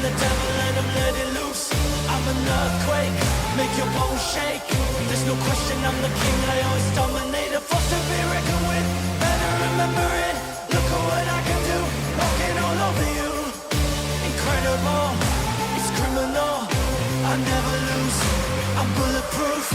the devil and I'm letting loose. I'm an earthquake, make your bones shake. There's no question I'm the king, I always dominate. A force to be reckoned with, better remember it. Look at what I can do, walking all over you. Incredible, it's criminal. I never lose, I'm bulletproof.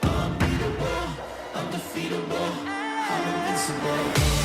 Unbeatable, undefeatable, I'm invincible.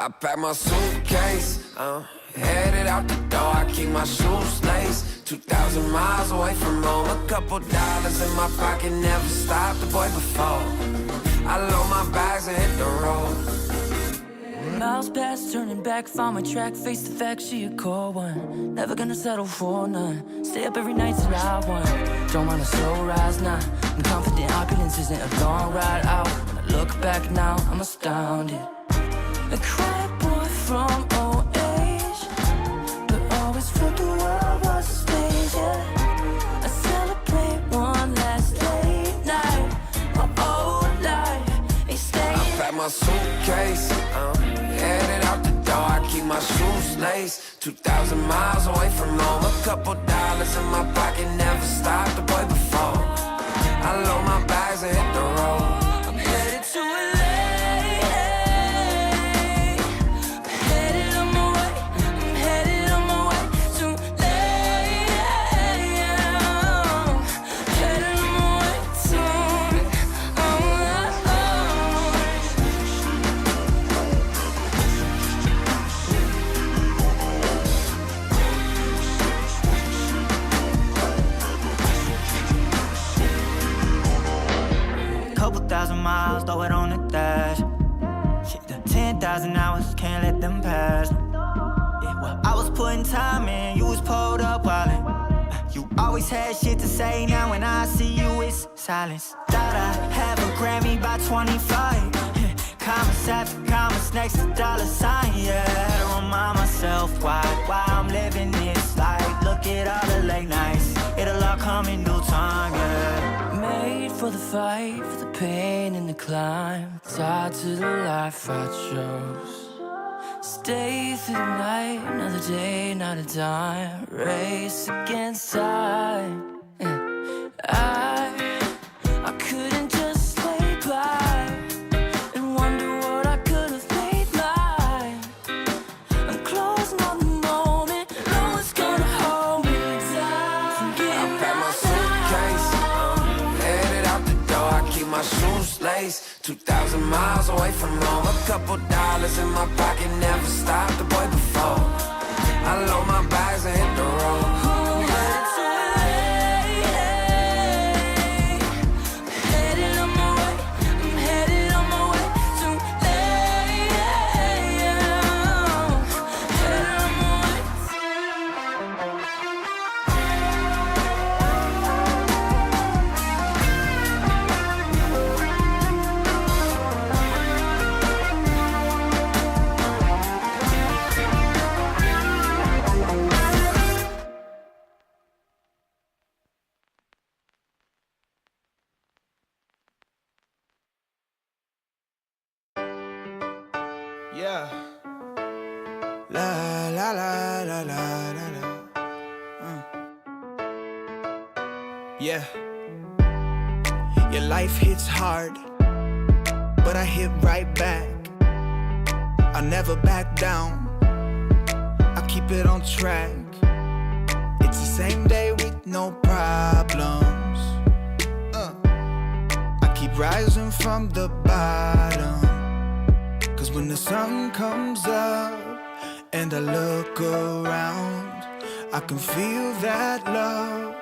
I pack my suitcase, headed out the door, I keep my shoes laced. 2,000 miles away from home, a couple dollars in my pocket, never stopped the boy before. I load my bags and hit the road. Miles past, turning back, found my track, face the fact, she a cold one. Never gonna settle for none, stay up every night till I won. Don't want a slow rise now, I'm confident opulence isn't a long ride out. When I look back now, I'm astounded. A quiet boy from old age, but always felt the world was a stage, yeah. I celebrate one last late night, my old life ain't staying. I pack my suitcase, headed out the door, I keep my shoes laced. 2,000 miles away from home, a couple dollars in my pocket, never stopped the boy before. I load my bags and hit the road. I'm headed to LA. Miles, throw it on the dash. Shit, the 10,000 hours, can't let them pass. Yeah, well, I was putting time in, you was pulled up wildin'. You always had shit to say, now when I see you, it's silence. Thought I have a Grammy by 25. Commas after commas next to dollar sign, yeah. To remind myself why I'm living this life. Look at all the late nights, it'll all come in due time, yeah. Made for the fight, for the pain and the climb, tied to the life I chose. Stay through the night, another day, not a dime. Race against time. I couldn't just lay by and wonder what I could have made mine. I'm closing on the moment, no one's gonna hold me down. I pack my suitcase, headed out the door, I keep my shoes laced. 2,000 miles away from home, a couple dollars in my pocket, never stopped the boy before. I load my bags and hit the road. Yeah. La la la la la la la. Yeah. Your life hits hard, but I hit right back. I never back down, I keep it on track. It's the same day with no problems. I keep rising from the bottom. Cause when the sun comes up and I look around, I can feel that love,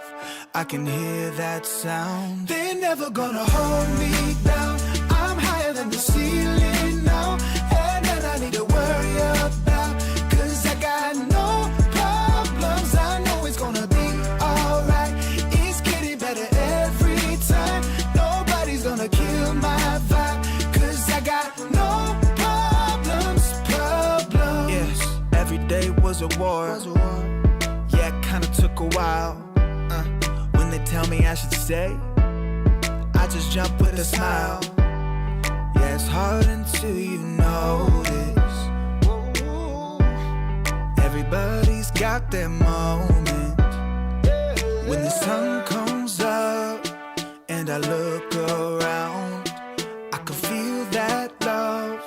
I can hear that sound. They're never gonna hold me down, I'm higher than the ceiling now. And then I need to worry about, cause I got no problems. I know it's gonna be alright, it's getting better every time. Nobody's gonna kill my vibe, cause I got no every day was a war. Yeah, it kinda took a while. When they tell me I should stay, I just jump with a smile. Yeah, it's hard until you notice. Everybody's got their moment. When the sun comes up and I look around, I can feel that love,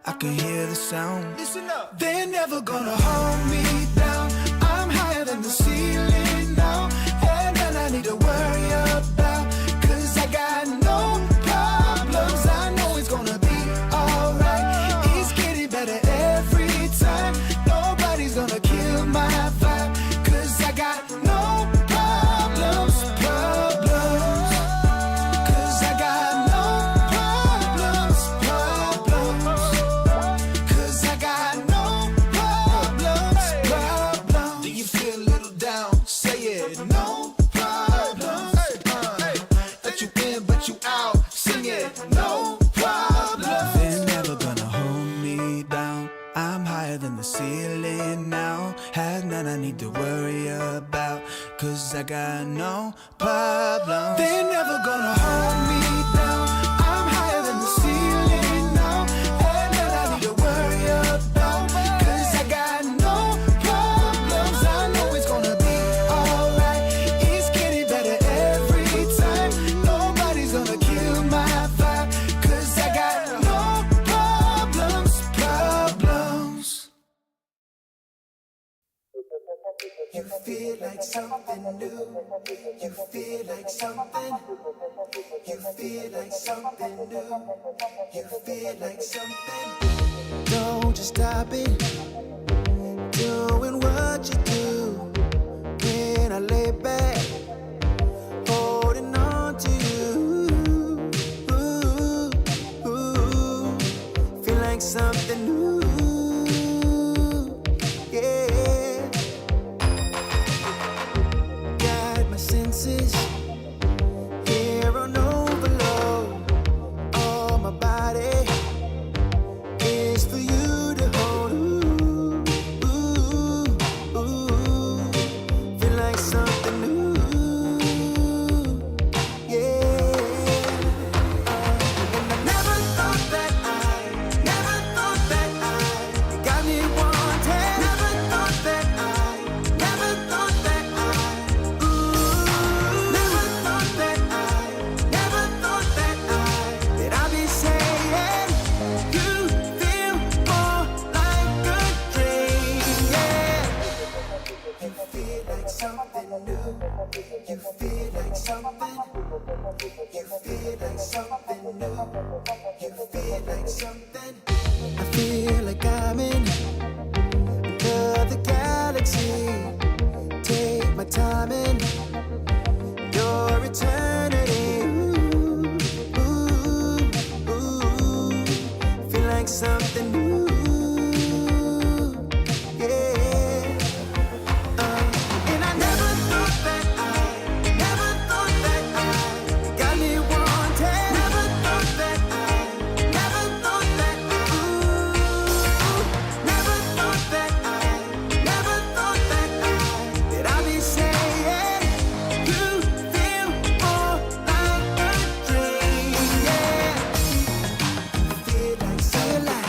I can hear the sound. Listen up. They're never gonna hold me down, I'm higher than the ceiling now. And then I need to worry about, cause I got no problems. I know it's gonna be alright, it's getting better I'm higher than the ceiling now. Have none I need to worry about, 'cause I got no problems. They're never gonna hold me down. I'm higher than the ceiling now. Have none I need to worry about, 'cause I got no problems. I know it's gonna be alright. It's getting better every time. Nobody's gonna kill my vibe, 'cause I got no problems. You feel like something new. You feel like something. You feel like something new. You feel like something. Don't just stop it. Doing what you do. When I lay back, holding on to you. Ooh, ooh. Feel like something new. Yeah. Got my senses here on overload. All my body is for you to hold. Ooh, ooh, ooh. Feel like something new. Yeah. And I never thought that you got me wanted. Never thought that never thought that never thought that that I'd be saying you feel more like a dream. Yeah. You feel like something new. You feel like something. You feel like something new. You feel like something. I feel like I'm in another galaxy. Take my time in your eternity. Ooh, ooh, ooh. Feel like something new. Yeah. And I never thought that got me wanted. Never thought that never thought that never thought that that I'd be saying you feel more like a dream. Yeah. Feel like something.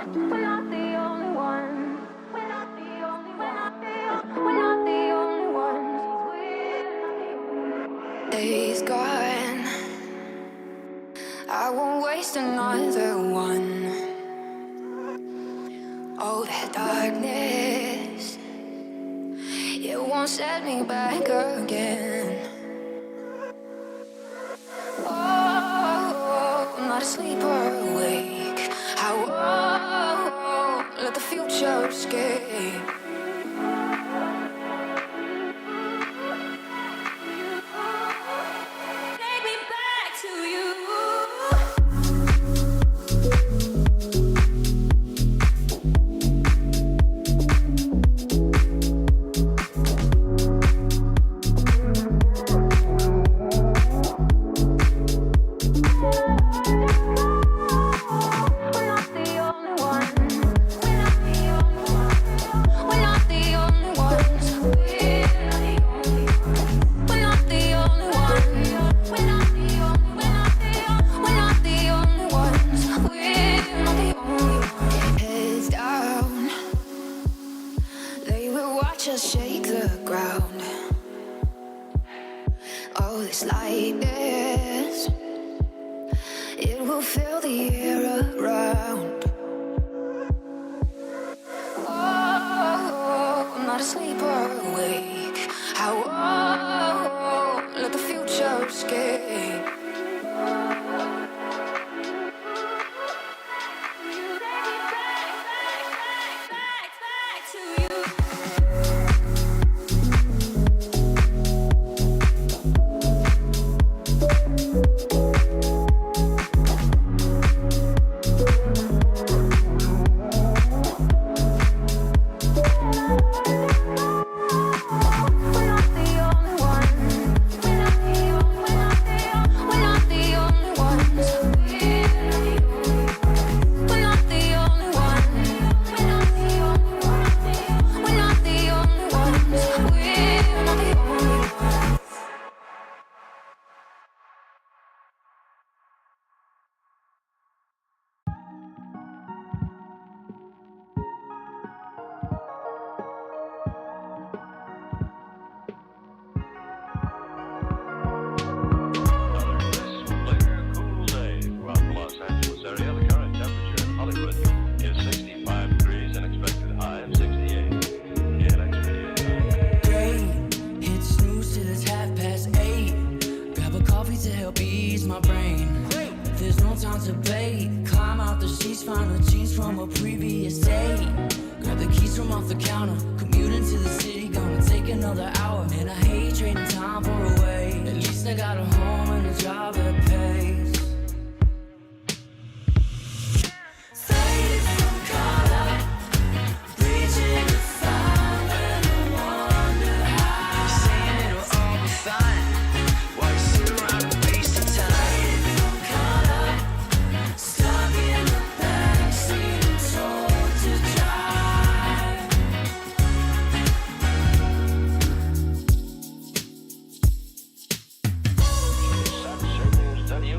We're not the only ones. We're not the only ones. We're not the only ones. Days gone. I won't waste another one. Oh, that darkness, it won't set me back again. Oh, I'm not asleep or awake. I won't let the future escape. Take me back to you. Just shake the ground. Oh, this lightness, it will fill the air around. Oh, I'm not asleep or awake. I won't let the future escape. Back to you. You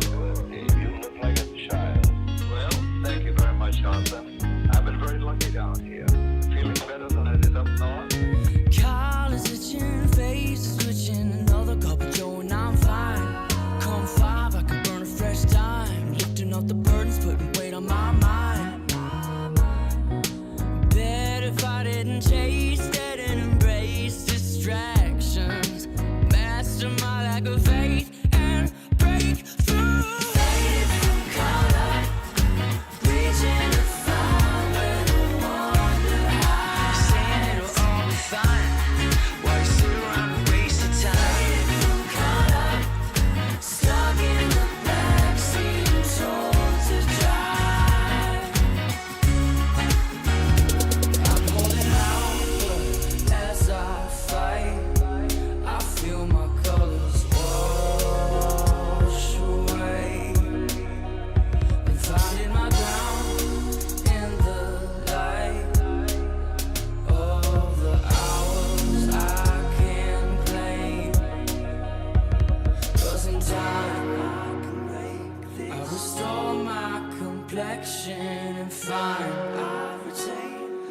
find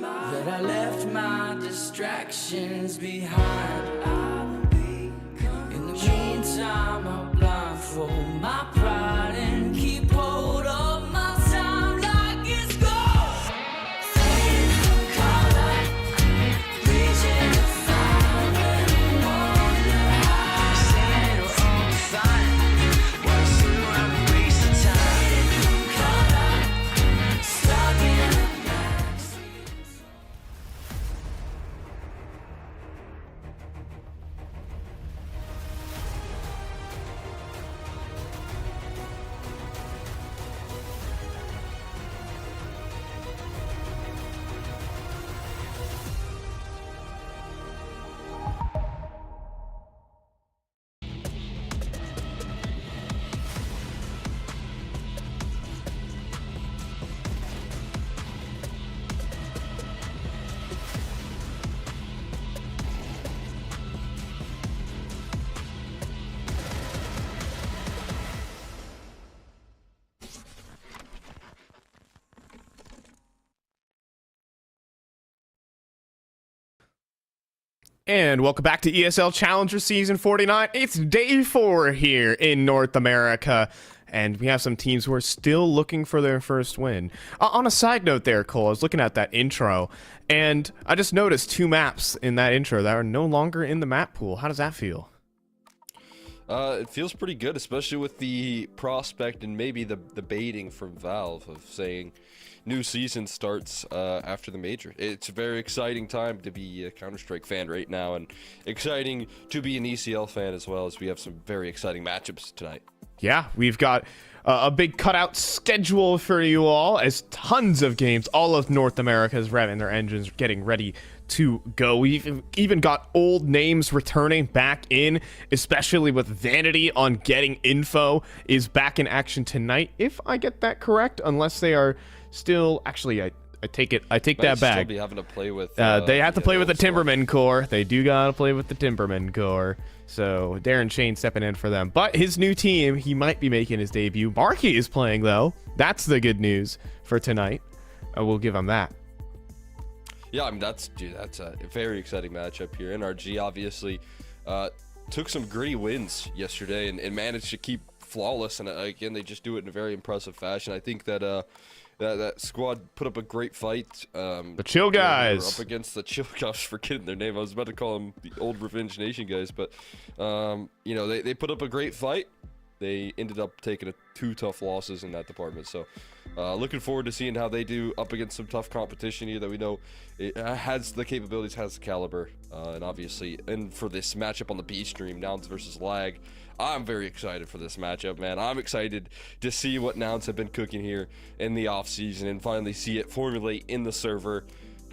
that I left my distractions behind. In the meantime, I'll blindfold my pride and keep hold of my time like it's gold. Fading from color, reaching to find when I wonder how. Saying we're all fine, wanna see why we waste the time. Fading from color, stuck in the backseat. And welcome back to ESL Challenger Season 49. It's day 4 here in North America, and we have some teams who are still looking for their first win. On a side note there, Cole, I was looking at that intro, and I just noticed 2 maps in that intro that are no longer in the map pool. How does that feel? It feels pretty good, especially with the prospect and maybe the baiting from Valve of saying new season starts after the major. It's a very exciting time to be a Counter-Strike fan right now, and exciting to be an ECL fan as well, as we have some very exciting matchups tonight. Yeah, we've got a big cutout schedule for you all, as tons of games. All of North America is revving their engines, getting ready to go. We've even got old names returning back in, especially with Vanity on Getting Info is back in action tonight, if I get that correct, unless they are still... Actually, I take that back. Still be having to play with, they have to play with the Timberman core. They do gotta play with the Timberman core. So Darren Shane stepping in for them. But his new team, he might be making his debut. Marky is playing, though. That's the good news for tonight. We'll give him that. Yeah, I mean, that's a very exciting matchup here. NRG obviously took some gritty wins yesterday and managed to keep flawless. And again, they just do it in a very impressive fashion. I think that that squad put up a great fight. The Chill Guys. Up against the Chill Guys, forgetting their name. I was about to call them the old Revenge Nation guys, but you know, they put up a great fight. They ended up taking 2 tough losses in that department. So looking forward to seeing how they do up against some tough competition here that we know it has the capabilities, has the caliber, and obviously, and for this matchup on the B stream, Nouns versus Lag. I'm very excited for this matchup, man. I'm excited to see what Nouns have been cooking here in the offseason and finally see it formulate in the server.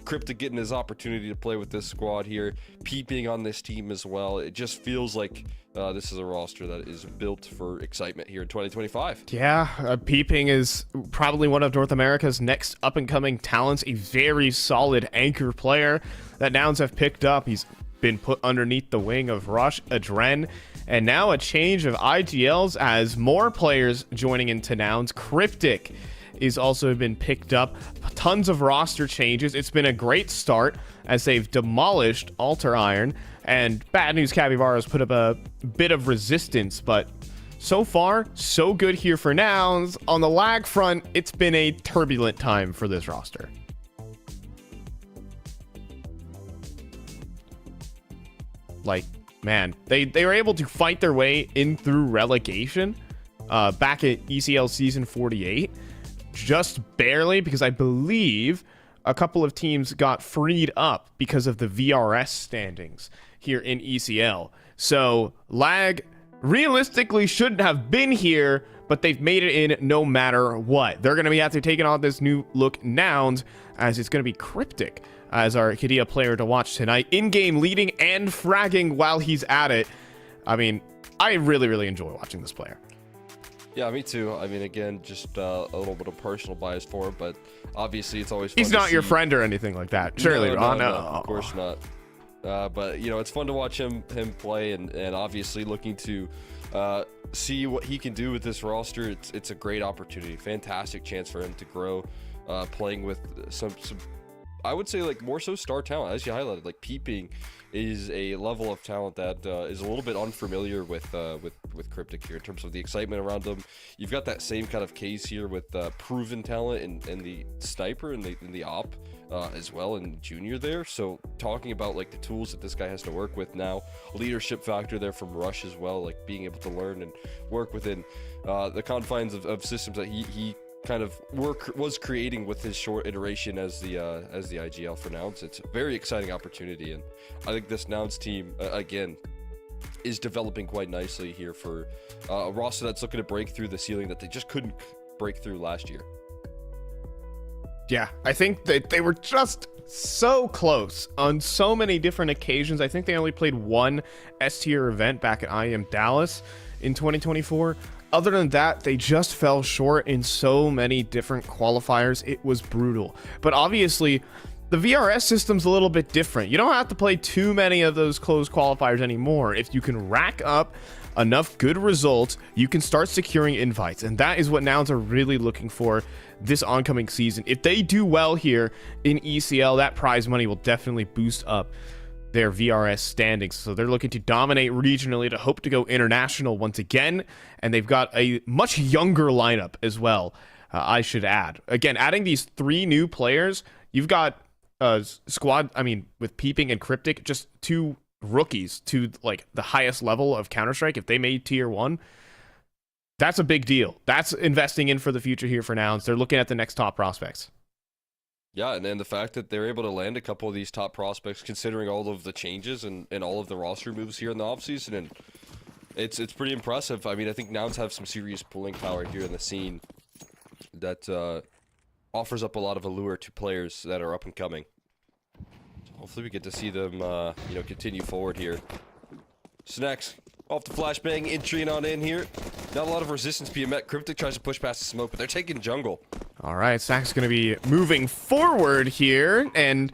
Cryptic getting his opportunity to play with this squad here, peeping on this team as well. It just feels like this is a roster that is built for excitement here in 2025. Yeah, Peeping is probably one of North America's next up-and-coming talents, a very solid anchor player that Nouns have picked up. He's been put underneath the wing of Rush Adren, and now a change of IGLs as more players joining into Nouns. Cryptic is also been picked up. Tons of roster changes. It's been a great start as they've demolished Alter Iron, and bad news, Capybara's put up a bit of resistance, but so far, so good here for Nouns. On the Lag front, it's been a turbulent time for this roster. Like, man, they were able to fight their way in through relegation back at ECL Season 48. Just barely, because I believe a couple of teams got freed up because of the VRS standings here in ECL. So Lag realistically shouldn't have been here, but they've made it in no matter what. They're going to be after taking on this new look Nouns, as it's going to be Cryptic as our Kadia player to watch tonight. In-game leading and fragging while he's at it. I mean, I really enjoy watching this player. Yeah, me too. I mean, again, just a little bit of personal bias for him, but obviously it's always fun. He's not your friend or anything like that. Surely, no, of course not. But you know, it's fun to watch him play, and obviously looking to see what he can do with this roster. It's a great opportunity, fantastic chance for him to grow playing with some I would say like more so star talent, as you highlighted. Like Peeping is a level of talent that is a little bit unfamiliar with Cryptic here in terms of the excitement around them. You've got that same kind of case here with proven talent and the sniper and the op as well, and junior there. So talking about like the tools that this guy has to work with now, leadership factor there from Rush as well, like being able to learn and work within the confines of systems that he kind of was creating with his short iteration as the IGL for Nouns. It's a very exciting opportunity, and I think this Nouns team again is developing quite nicely here for a roster that's looking to break through the ceiling that they just couldn't break through last year. Yeah, I think that they were just so close on so many different occasions. I think they only played one S-tier event back at IEM Dallas in 2024. Other than that, they just fell short in so many different qualifiers. It was brutal. But obviously, the VRS system's a little bit different. You don't have to play too many of those closed qualifiers anymore. If you can rack up enough good results, you can start securing invites. And that is what Nouns are really looking for this oncoming season. If they do well here in ECL, that prize money will definitely boost up their VRS standings. So they're looking to dominate regionally to hope to go international once again. And they've got a much younger lineup as well, I should add. Again, adding these 3 new players, you've got a squad, I mean, with Peeping and Cryptic, just 2 rookies to like the highest level of Counter-Strike. If they made tier 1, that's a big deal. That's investing in for the future here for Nouns. They're looking at the next top prospects. Yeah, and then the fact that they're able to land a couple of these top prospects, considering all of the changes and all of the roster moves here in the offseason, and it's pretty impressive. I mean, I think Nouns have some serious pulling power here in the scene that offers up a lot of allure to players that are up and coming. So hopefully we get to see them, continue forward here. Snacks off the flashbang, entering on in here. Not a lot of resistance being met. Cryptic tries to push past the smoke, but they're taking jungle. All right, Sack's going to be moving forward here and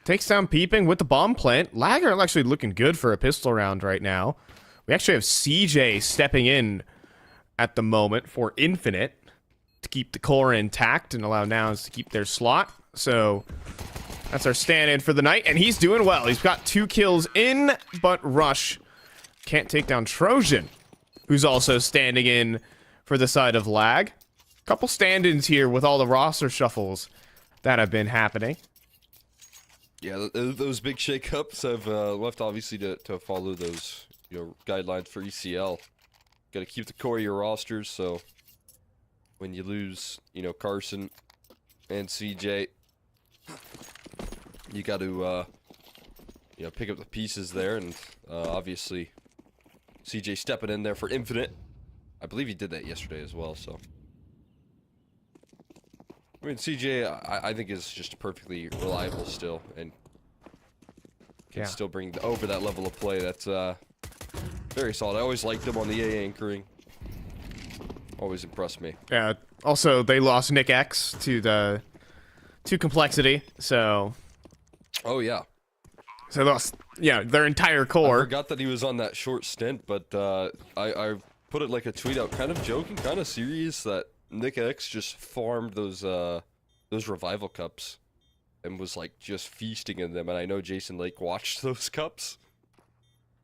takes down Peeping with the bomb plant. Lagger actually looking good for a pistol round right now. We actually have CJ stepping in at the moment for Infinite to keep the core intact and allow Nouns to keep their slot. So that's our stand-in for the night, and he's doing well. He's got 2 kills in, but Rush can't take down Trojan, who's also standing in for the side of Lag. Couple stand-ins here with all the roster shuffles that have been happening. Yeah, those big shakeups have left obviously to follow those guidelines for ECL. Got to keep the core of your rosters, so when you lose Carson and CJ, you got to pick up the pieces there, and obviously CJ stepping in there for Infinite. I believe he did that yesterday as well, so. I mean, CJ, I think is just perfectly reliable still, and can still bring over that level of play. That's very solid. I always liked him on the A anchoring. Always impressed me. Yeah. Also, they lost Nick X to Complexity, so. Oh yeah. So they lost, their entire core. I forgot that he was on that short stint, but I put it like a tweet out, kind of joking, kind of serious, that Nick X just farmed those revival cups and was like just feasting in them, and I know Jason Lake watched those cups,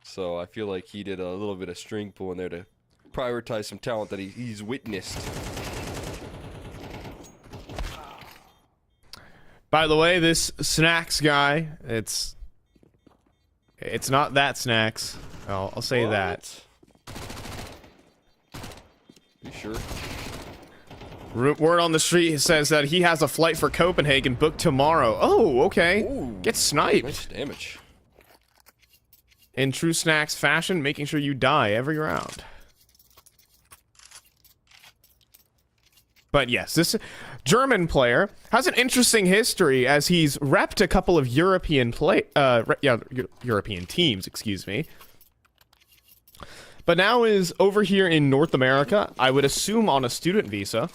so I feel like he did a little bit of string pull in there to prioritize some talent that he's witnessed. By the way, this Snacks guy, it's not that Snacks. I'll say that. You sure? Word on the street says that he has a flight for Copenhagen booked tomorrow. Oh, okay. Ooh, get sniped. Nice damage. In true Snacks fashion, making sure you die every round. But yes, this German player has an interesting history as he's repped a couple of European European teams, excuse me. But now is over here in North America, I would assume on a student visa.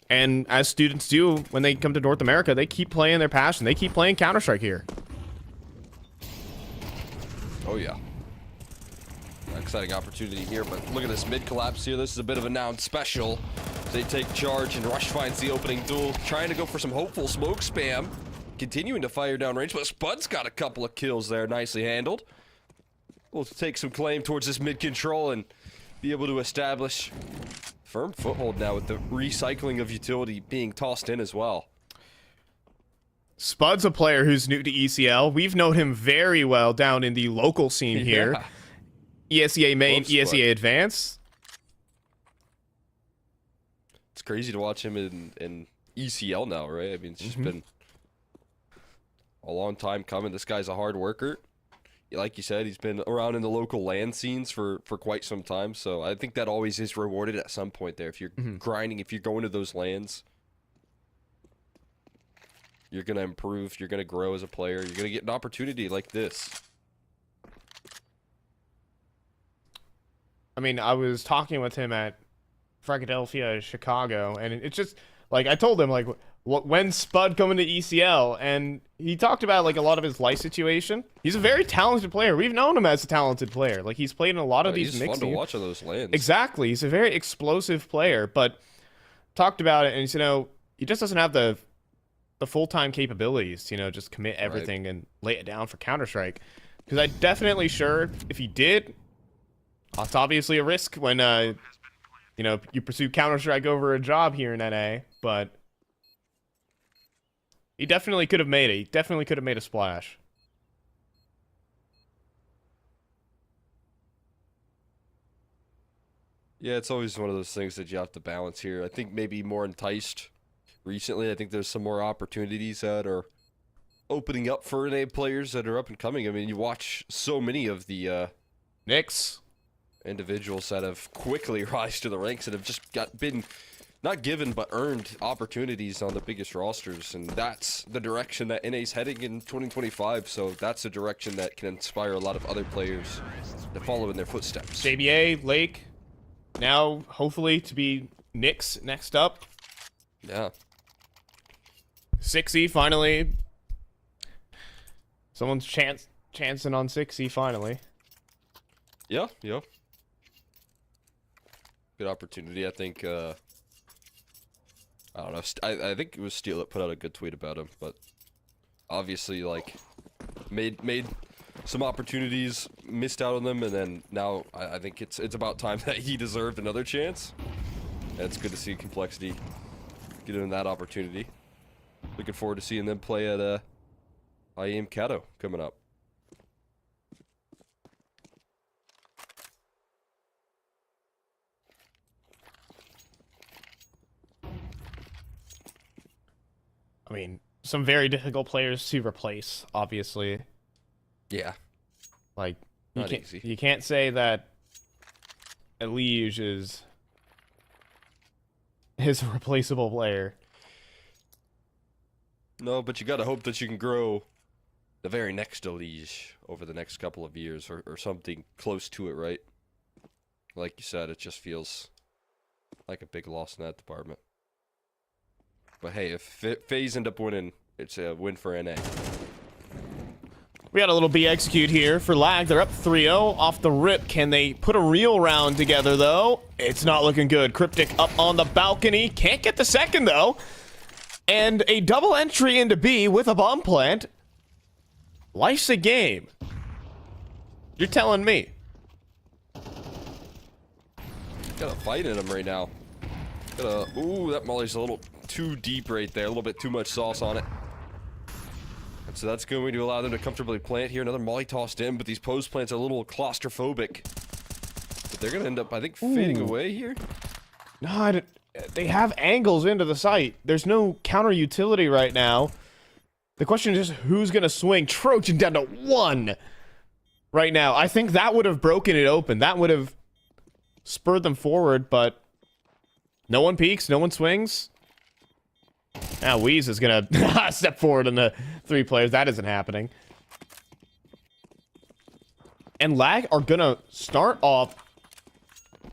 And as students do when they come to North America, they keep playing their passion. They keep playing Counter-Strike here. Oh yeah. exciting opportunity here, but look at this mid collapse here. This is a bit of a Nouns special. They take charge, and Rush finds the opening duel, trying to go for some hopeful smoke spam, continuing to fire down range, but Spud's got a couple of kills there, nicely handled. We'll take some claim towards this mid control and be able to establish firm foothold now with the recycling of utility being tossed in as well. Spud's a player who's new to ECL. We've known him very well down in the local scene here. ESEA main, ESEA advance. It's crazy to watch him in ECL now, right? I mean, it's just been a long time coming. This guy's a hard worker. Like you said, he's been around in the local LAN scenes for quite some time. So I think that always is rewarded at some point there. If you're grinding, if you're going to those LANs, you're going to improve. You're going to grow as a player. You're going to get an opportunity like this. I mean, I was talking with him at Philadelphia, Chicago, and it's just like I told him like when's Spud coming to ECL, and he talked about like a lot of his life situation. He's a very talented player. We've known him as a talented player. Like he's played in a lot of these mixed. He's fun to watch on those LANs. Exactly, he's a very explosive player. But talked about it, and he just doesn't have the full-time capabilities to just commit everything and lay it down for Counter-Strike. Because I'm definitely sure if he did, it's obviously a risk when you pursue Counter-Strike over a job here in NA, but he definitely could have made it. He definitely could have made a splash. Yeah, it's always one of those things that you have to balance here. I think maybe more enticed recently. I think there's some more opportunities that are opening up for NA players that are up and coming. I mean, you watch so many of the Knicks individuals that have quickly rise to the ranks and have just been not given but earned opportunities on the biggest rosters, and that's the direction that NA's heading in 2025. So that's a direction that can inspire a lot of other players to follow in their footsteps. JBA, Lake, now hopefully to be Knicks next up. Yeah. 6E finally. Someone's chancing on 6E finally. Yeah. Good opportunity. I think, I don't know. I think it was Steel that put out a good tweet about him, but obviously, like, made some opportunities, missed out on them, and then now I think it's about time that he deserved another chance. And it's good to see Complexity get him that opportunity. Looking forward to seeing them play at IEM Cato coming up. I mean, some very difficult players to replace, obviously. Yeah. Like, Not easy. You can't say that Elige is a replaceable player. No, but you gotta hope that you can grow the very next Elige over the next couple of years, or something close to it, right? Like you said, it just feels like a big loss in that department. But hey, if FaZe end up winning, it's a win for NA. We got a little B execute here for Lag. They're up 3-0 off the rip. Can they put a real round together, though? It's not looking good. Cryptic up on the balcony. Can't get the second, though. And a double entry into B with a bomb plant. Life's a game. You're telling me. Got a fight in him right now. Ooh, that molly's a little too deep right there. A little bit too much sauce on it. And so that's going to allow them to comfortably plant here. Another molly tossed in, but these post plants are a little claustrophobic. But they're going to end up, I think, fading away here. No, they have angles into the site. There's no counter utility right now. The question is just who's going to swing. Trojan down to 1 right now. I think that would have broken it open. That would have spurred them forward, but no one peeks, no one swings. Now Weeze is going to step forward in the 3 players. That isn't happening. And Lag are going to start off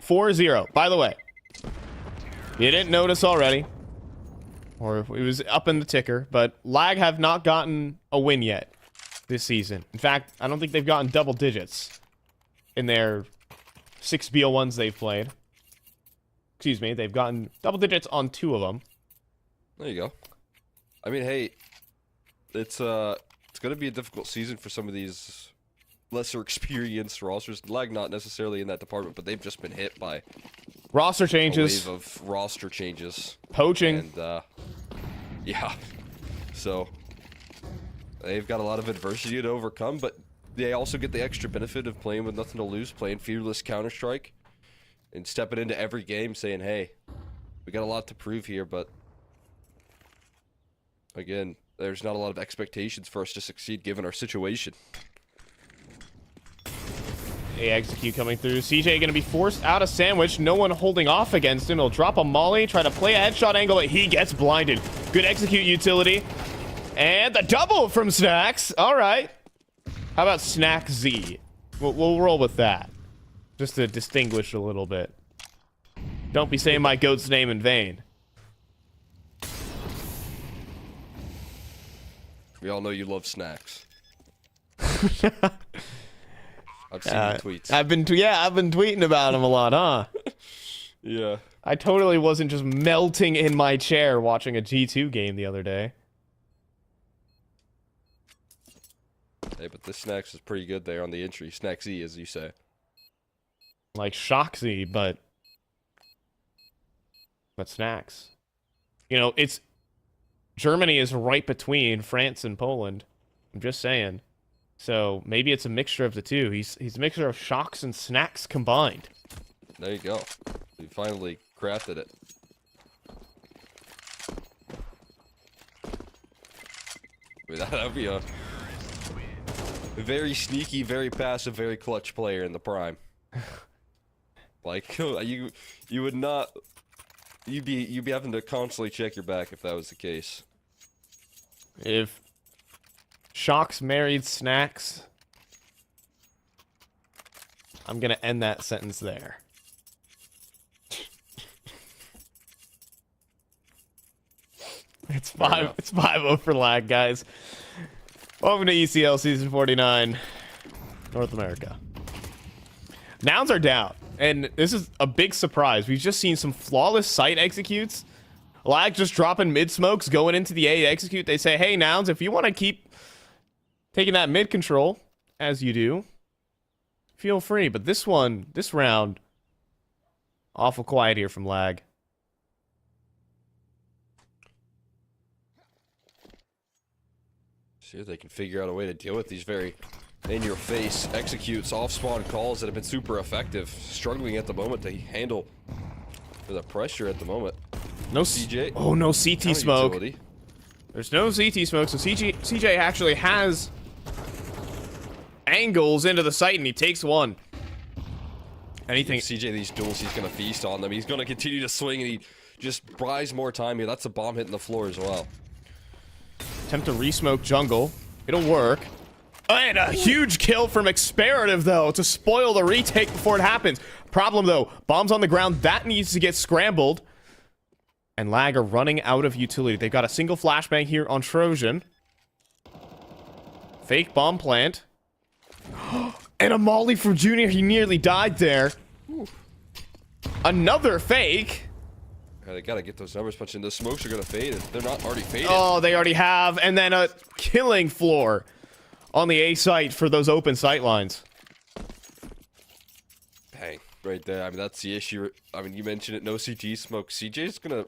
4-0. By the way, you didn't notice already, or it was up in the ticker, but Lag have not gotten a win yet this season. In fact, I don't think they've gotten double digits in their 6 BO1s they've played. Excuse me, they've gotten double digits on 2 of them. There you go. I mean, hey, it's going to be a difficult season for some of these lesser experienced rosters. Lag not necessarily in that department, but they've just been hit by Roster changes. a wave of roster changes. Poaching. And, yeah. So, they've got a lot of adversity to overcome, but they also get the extra benefit of playing with nothing to lose, playing fearless Counter-Strike, and stepping into every game saying, hey, we got a lot to prove here, but again, there's not a lot of expectations for us to succeed given our situation. A execute coming through. CJ going to be forced out of sandwich. No one holding off against him. He'll drop a molly, try to play a headshot angle. He gets blinded. Good execute utility. And the double from Snacks. All right. How about Snack Z? We'll roll with that. Just to distinguish a little bit. Don't be saying my goat's name in vain. We all know you love Snacks. I've seen your tweets. I've been tweeting about him a lot, huh? Yeah. I totally wasn't just melting in my chair watching a G2 game the other day. Hey, but this Snacks is pretty good there on the entry. Snacksy, as you say. Like Shoxy, but Snacks. You know, it's Germany is right between France and Poland. I'm just saying. So maybe it's a mixture of the two. He's a mixture of Shocks and Snacks combined. There you go. We finally crafted it. I mean, that'd be a very sneaky, very passive, very clutch player in the prime. Like you would not. You'd be having to constantly check your back if that was the case. If Shocks married Snacks, I'm gonna end that sentence there. It's 5-0 for Lag, guys. Welcome to ECL Season 49, North America. Nouns are down, and this is a big surprise. We've just seen some flawless site executes. Lag just dropping mid smokes, going into the A execute. They say, hey, Nouns, if you want to keep taking that mid control, as you do, feel free. But this round, awful quiet here from Lag. See if they can figure out a way to deal with these very in-your-face executes, off-spawn calls that have been super effective. Struggling at the moment to handle the pressure at the moment. No CJ. Oh, no CT smoke. Utility. There's no CT smoke, so CJ actually has angles into the site, and he takes one. Anything. CJ, these duels, he's going to feast on them. He's going to continue to swing, and he just buys more time here. That's a bomb hitting the floor as well. Attempt to re-smoke jungle. It'll work. And a huge kill from Experative, though, to spoil the retake before it happens. Problem, though, bombs on the ground. That needs to get scrambled. And Lag are running out of utility. They've got a single flashbang here on Trojan. Fake bomb plant. And a molly from Junior. He nearly died there. Another fake. Yeah, they gotta get those numbers punched in. The smokes are gonna fade. They're not already faded. Oh, they already have. And then a killing floor on the A site for those open sight lines. Bang. Right there. I mean, that's the issue. I mean, you mentioned it. No CT smoke. CJ's gonna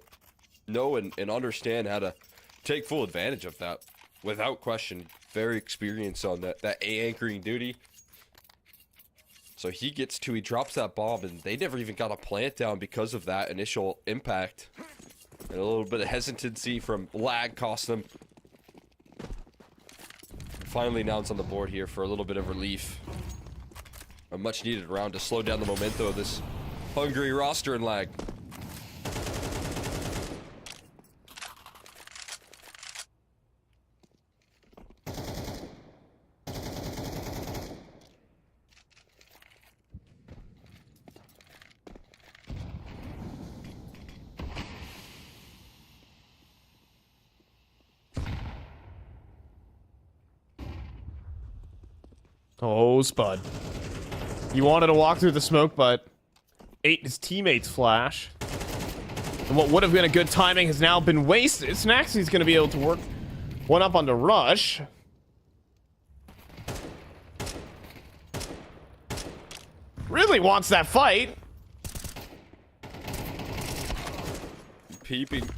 know and understand how to take full advantage of that. Without question. Very experienced on that A anchoring duty. So he drops that bomb, and they never even got a plant down because of that initial impact. And a little bit of hesitancy from Lag cost them. Finally, Nouns on the board here for a little bit of relief. A much needed round to slow down the momentum of this Hungary roster and Lag. Oh, Spud. He wanted to walk through the smoke, but ate his teammate's flash. And what would have been a good timing has now been wasted. Snaxy's going to be able to work one up on the rush. Really wants that fight. Peeping.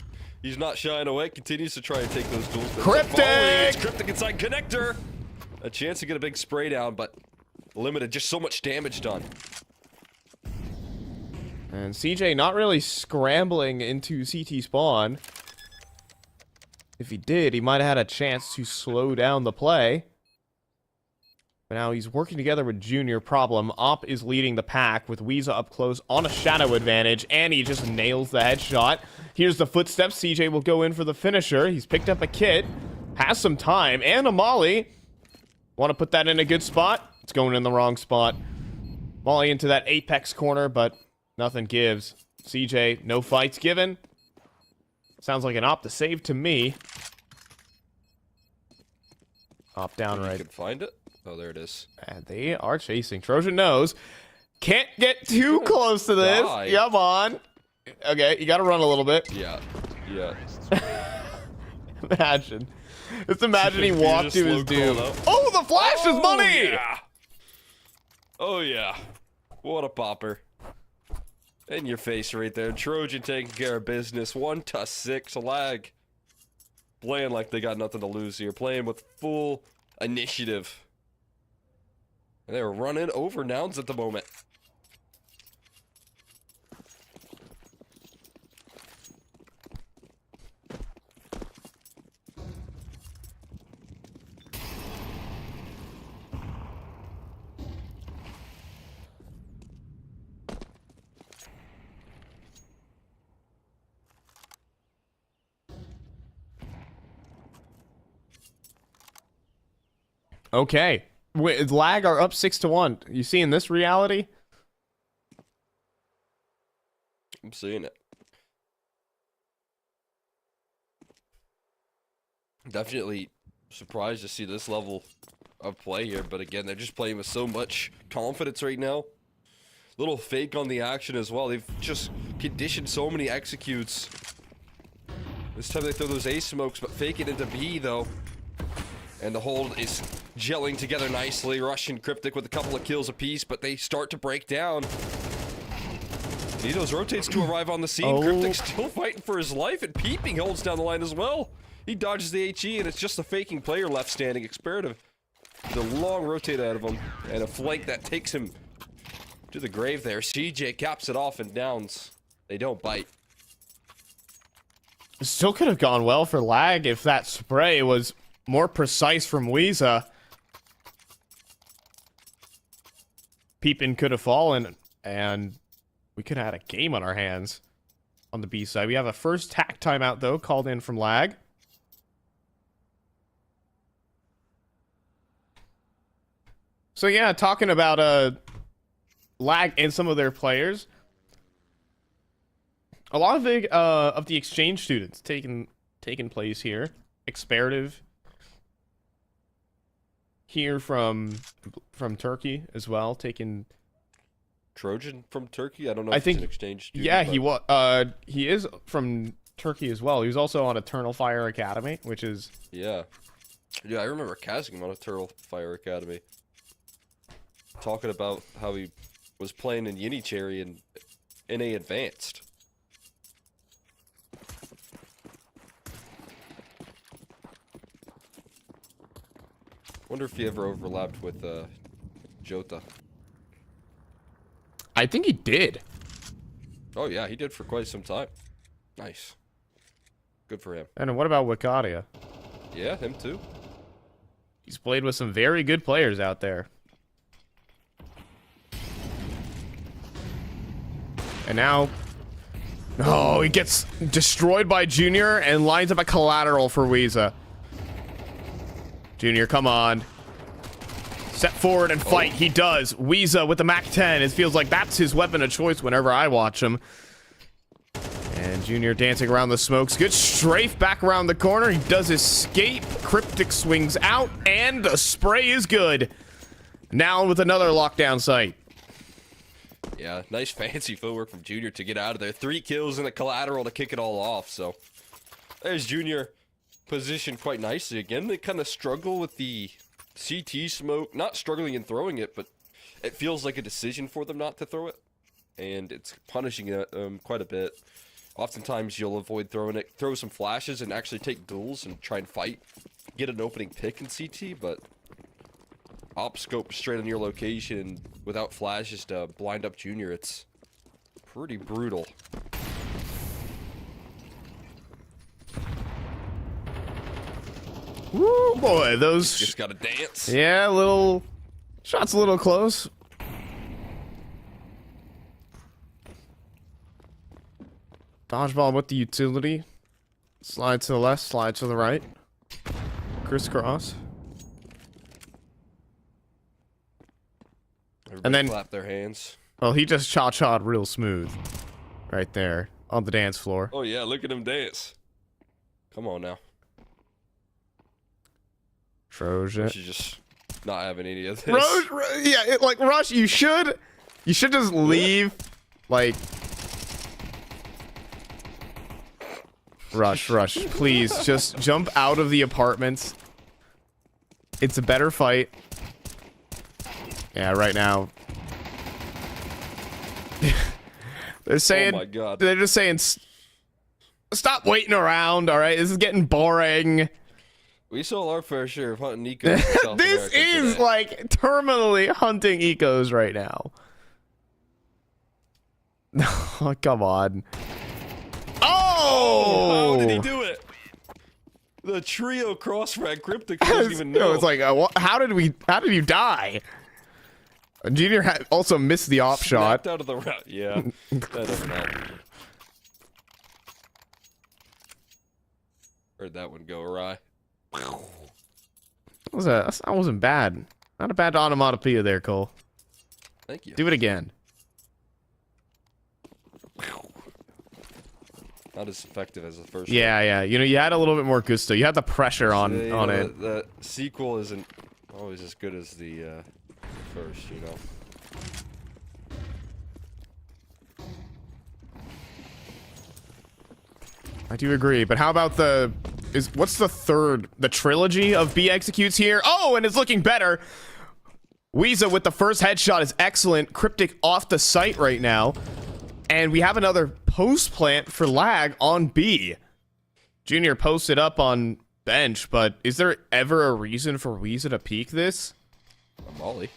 He's not shying away. Continues to try and take those duels. Cryptic! Cryptic inside connector. A chance to get a big spray down, but limited. Just so much damage done. And CJ not really scrambling into CT spawn. If he did, he might have had a chance to slow down the play. But now he's working together with Junior. Problem, Op is leading the pack with Weeza up close on a shadow advantage, and he just nails the headshot. Here's the footsteps. CJ will go in for the finisher. He's picked up a kit, has some time, and a molly. Want to put that in a good spot? It's going in the wrong spot. Molly into that apex corner, but nothing gives. CJ, no fights given. Sounds like an Op to save to me. Op down right. You can find it. Oh, there it is. And they are chasing. Trojan knows. Can't get too close to this. Die. Come on. Okay, you gotta run a little bit. Yeah. Yeah. Imagine. Just imagine he walked to his doom. Oh, the flash is money! Yeah. Oh, yeah. What a popper. In your face right there. Trojan taking care of business. 1-6 lag. Playing like they got nothing to lose here. Playing with full initiative. And they're running over Nouns at the moment. Okay. Wait, lag are up 6-1. You seeing this reality? I'm seeing it. Definitely surprised to see this level of play here, but again, they're just playing with so much confidence right now. Little fake on the action as well. They've just conditioned so many executes. This time they throw those A smokes, but fake it into B though. And the hold is gelling together nicely. Russian Cryptic with a couple of kills apiece, but they start to break down. Nidos rotates to arrive on the scene. Cryptic still fighting for his life, and Peeping holds down the line as well. He dodges the HE, and it's just a faking player left standing. Experative. The long rotate out of him, and a flank that takes him to the grave there. CJ caps it off, and Downs, they don't bite. Still could have gone well for lag if that spray was more precise from Weeza. Peepin could have fallen, and we could have had a game on our hands on the B side. We have a first tack timeout, though, called in from lag. So, yeah, talking about lag and some of their players. A lot of the exchange students taking place here. Experative here from Turkey as well, taking Trojan from Turkey. I don't know. I if think it's an exchange student, yeah, but he is from Turkey as well. He was also on Eternal Fire Academy, which is yeah. I remember casting him on Eternal Fire Academy, talking about how he was playing in Unicherry and NA Advanced. Wonder if he ever overlapped with Jota. I think he did. Oh yeah, he did for quite some time. Nice. Good for him. And what about Wakadia? Yeah, him too. He's played with some very good players out there. And now, oh, he gets destroyed by Junior and lines up a collateral for Weeza. Junior, come on. Step forward and fight. He does. Weeza with the MAC-10. It feels like that's his weapon of choice whenever I watch him. And Junior dancing around the smokes. Good strafe back around the corner. He does escape. Cryptic swings out, and the spray is good. Now with another lockdown site. Yeah, nice fancy footwork from Junior to get out of there. 3 kills and a collateral to kick it all off. So there's Junior positioned quite nicely. Again, they kind of struggle with the CT smoke. Not struggling in throwing it, but it feels like a decision for them not to throw it. And it's punishing quite a bit. Oftentimes you'll avoid throwing it, throw some flashes and actually take duels and try and fight. Get an opening pick in CT, but op scope straight on your location without flashes to blind up Junior. It's pretty brutal. Woo, boy, those Just gotta dance. yeah, little shots a little close. Dodgeball with the utility. Slide to the left, slide to the right. Crisscross. Everybody And then- clap their hands. Well, he just cha-cha'd real smooth. Right there. On the dance floor. Oh yeah, look at him dance. Come on now. Trojan. She's just not having any of this. Yeah, like, Rush, you should just leave. Like... Rush, please, just jump out of the apartments. It's a better fight. Yeah, right now. They're saying, Oh my God. they're just saying, stop waiting around, all right? This is getting boring. We saw our fair share of hunting Nico. in South This America is today. like terminally hunting ecos right now. Oh, come on. Oh! How did he do it? The trio crossfrag cryptic doesn't even know. It's like, how did you die? Junior also missed the op shot. Snapped out of the route. Yeah, that doesn't help. Heard that one go awry. That wasn't bad. Not a bad onomatopoeia there, Cole. Thank you. Do it again. Not as effective as the first Yeah. You know, you had a little bit more gusto. You had the pressure one. on it. The sequel isn't always as good as the first, you know. I do agree, but how about what's the trilogy of B executes here? Oh, and it's looking better. Weeza with the first headshot is excellent. Cryptic off the site right now. And we have another post plant for lag on B. Junior posted up on bench, but is there ever a reason for Weeza to peek this? A molly.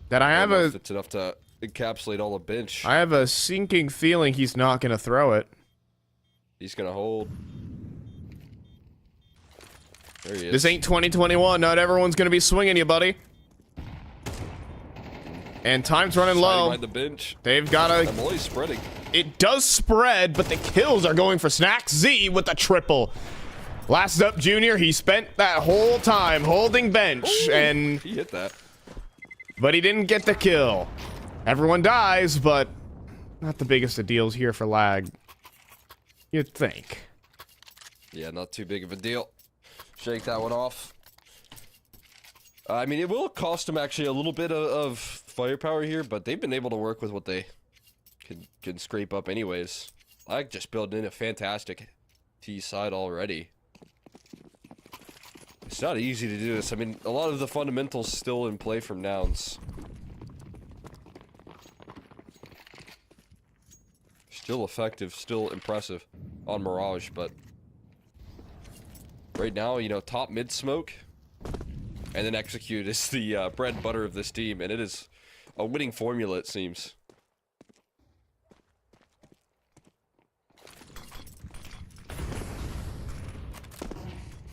That I have don't know a if it's enough to encapsulate all the bench. I have a sinking feeling he's not gonna throw it. He's gonna hold. There he is. This ain't 2021. Not everyone's gonna be swinging you, buddy. And time's running Hiding low. behind the bench. They've got I'm a... always spreading. It does spread, but the kills are going for Snack Z with the triple. Last up, Junior. He spent that whole time holding bench, and He hit that. but he didn't get the kill. Everyone dies, but not the biggest of deals here for lag. You'd think. Yeah, not too big of a deal. Shake that one off. I mean, it will cost them actually a little bit of firepower here, but they've been able to work with what they can scrape up anyways. I just built in a fantastic T side already. It's not easy to do this. I mean, a lot of the fundamentals still in play from Nouns. Still effective, still impressive on Mirage, but right now, you know, top mid smoke and then execute is the bread and butter of this team, and it is a winning formula, it seems.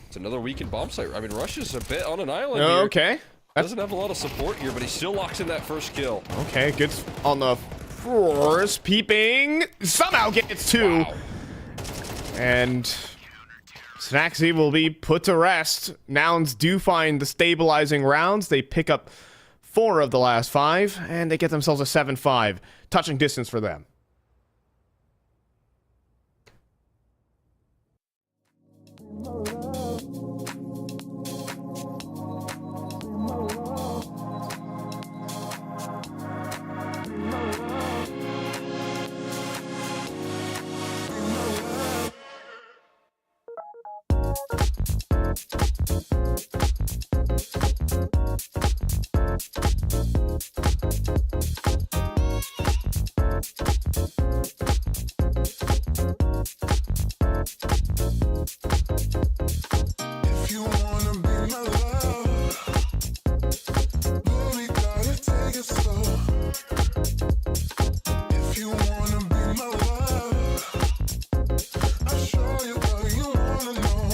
It's another weakened bomb site. I mean, Rush is a bit on an island here. Okay. Doesn't have a lot of support here, but he still locks in that first kill. Okay, good on the force. Peeping. Somehow gets two. Wow. And Snacksy will be put to rest. Nouns do find the stabilizing rounds. They pick up 4 of the last 5, and they get themselves a 7-5. Touching distance for them. If you wanna be my love, boy, gotta take it slow. If you wanna be my love, I'll show you what you wanna know.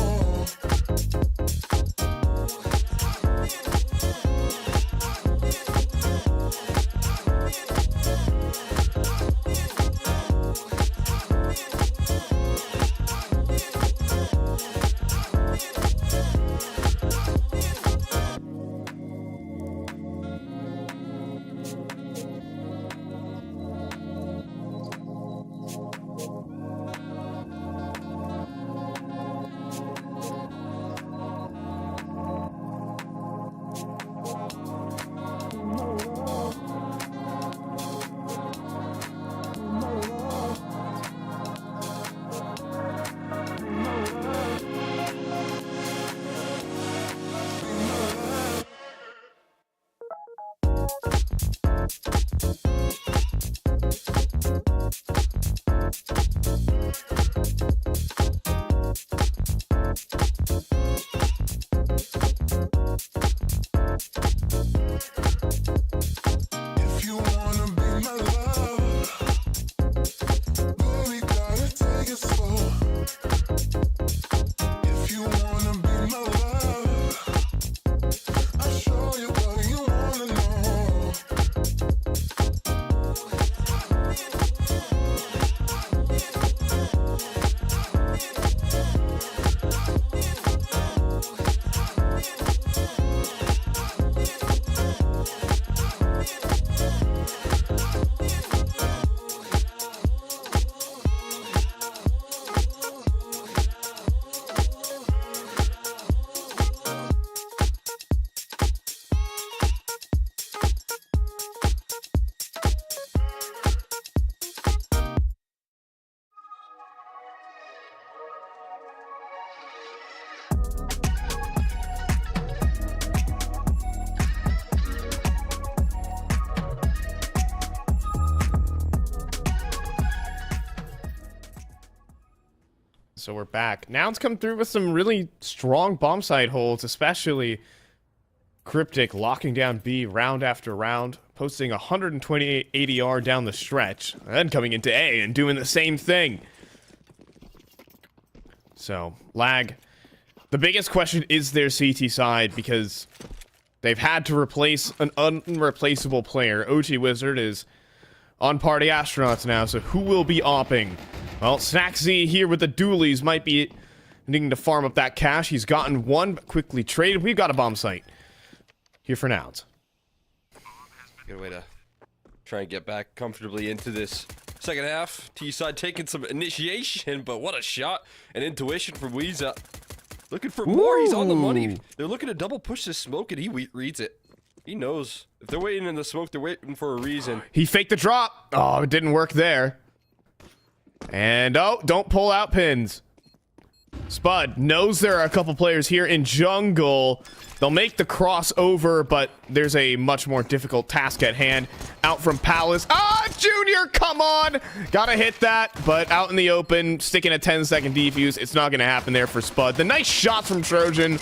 If you wanna be my love, boy, gotta take it slow. If you wanna be my love, I'll show you what you wanna know. So we're back. Nouns come through with some really strong bomb site holds, especially Cryptic locking down B round after round, posting 128 ADR down the stretch, and then coming into A and doing the same thing. So, lag. The biggest question is their CT side, because they've had to replace an unreplaceable player. OG Wizard is on Party Astronauts now, so who will be opping? Well, Snacksy here with the dualies might be needing to farm up that cash. He's gotten one, but quickly traded. We've got a bomb site here for Nouns. Good way to try and get back comfortably into this second half. T-side taking some initiation, but what a shot and intuition from Weeza. Looking for more. He's on the money. They're looking to double push this smoke, and he reads it. He knows. If they're waiting in the smoke, they're waiting for a reason. He faked the drop. Oh, it didn't work there. And, oh, don't pull out pins. Spud knows there are a couple players here in jungle. They'll make the crossover, but there's a much more difficult task at hand. Out from Palace. Ah, Junior, come on! Gotta hit that, but out in the open, sticking a 10-second defuse. It's not gonna happen there for Spud. The nice shot from Trojan,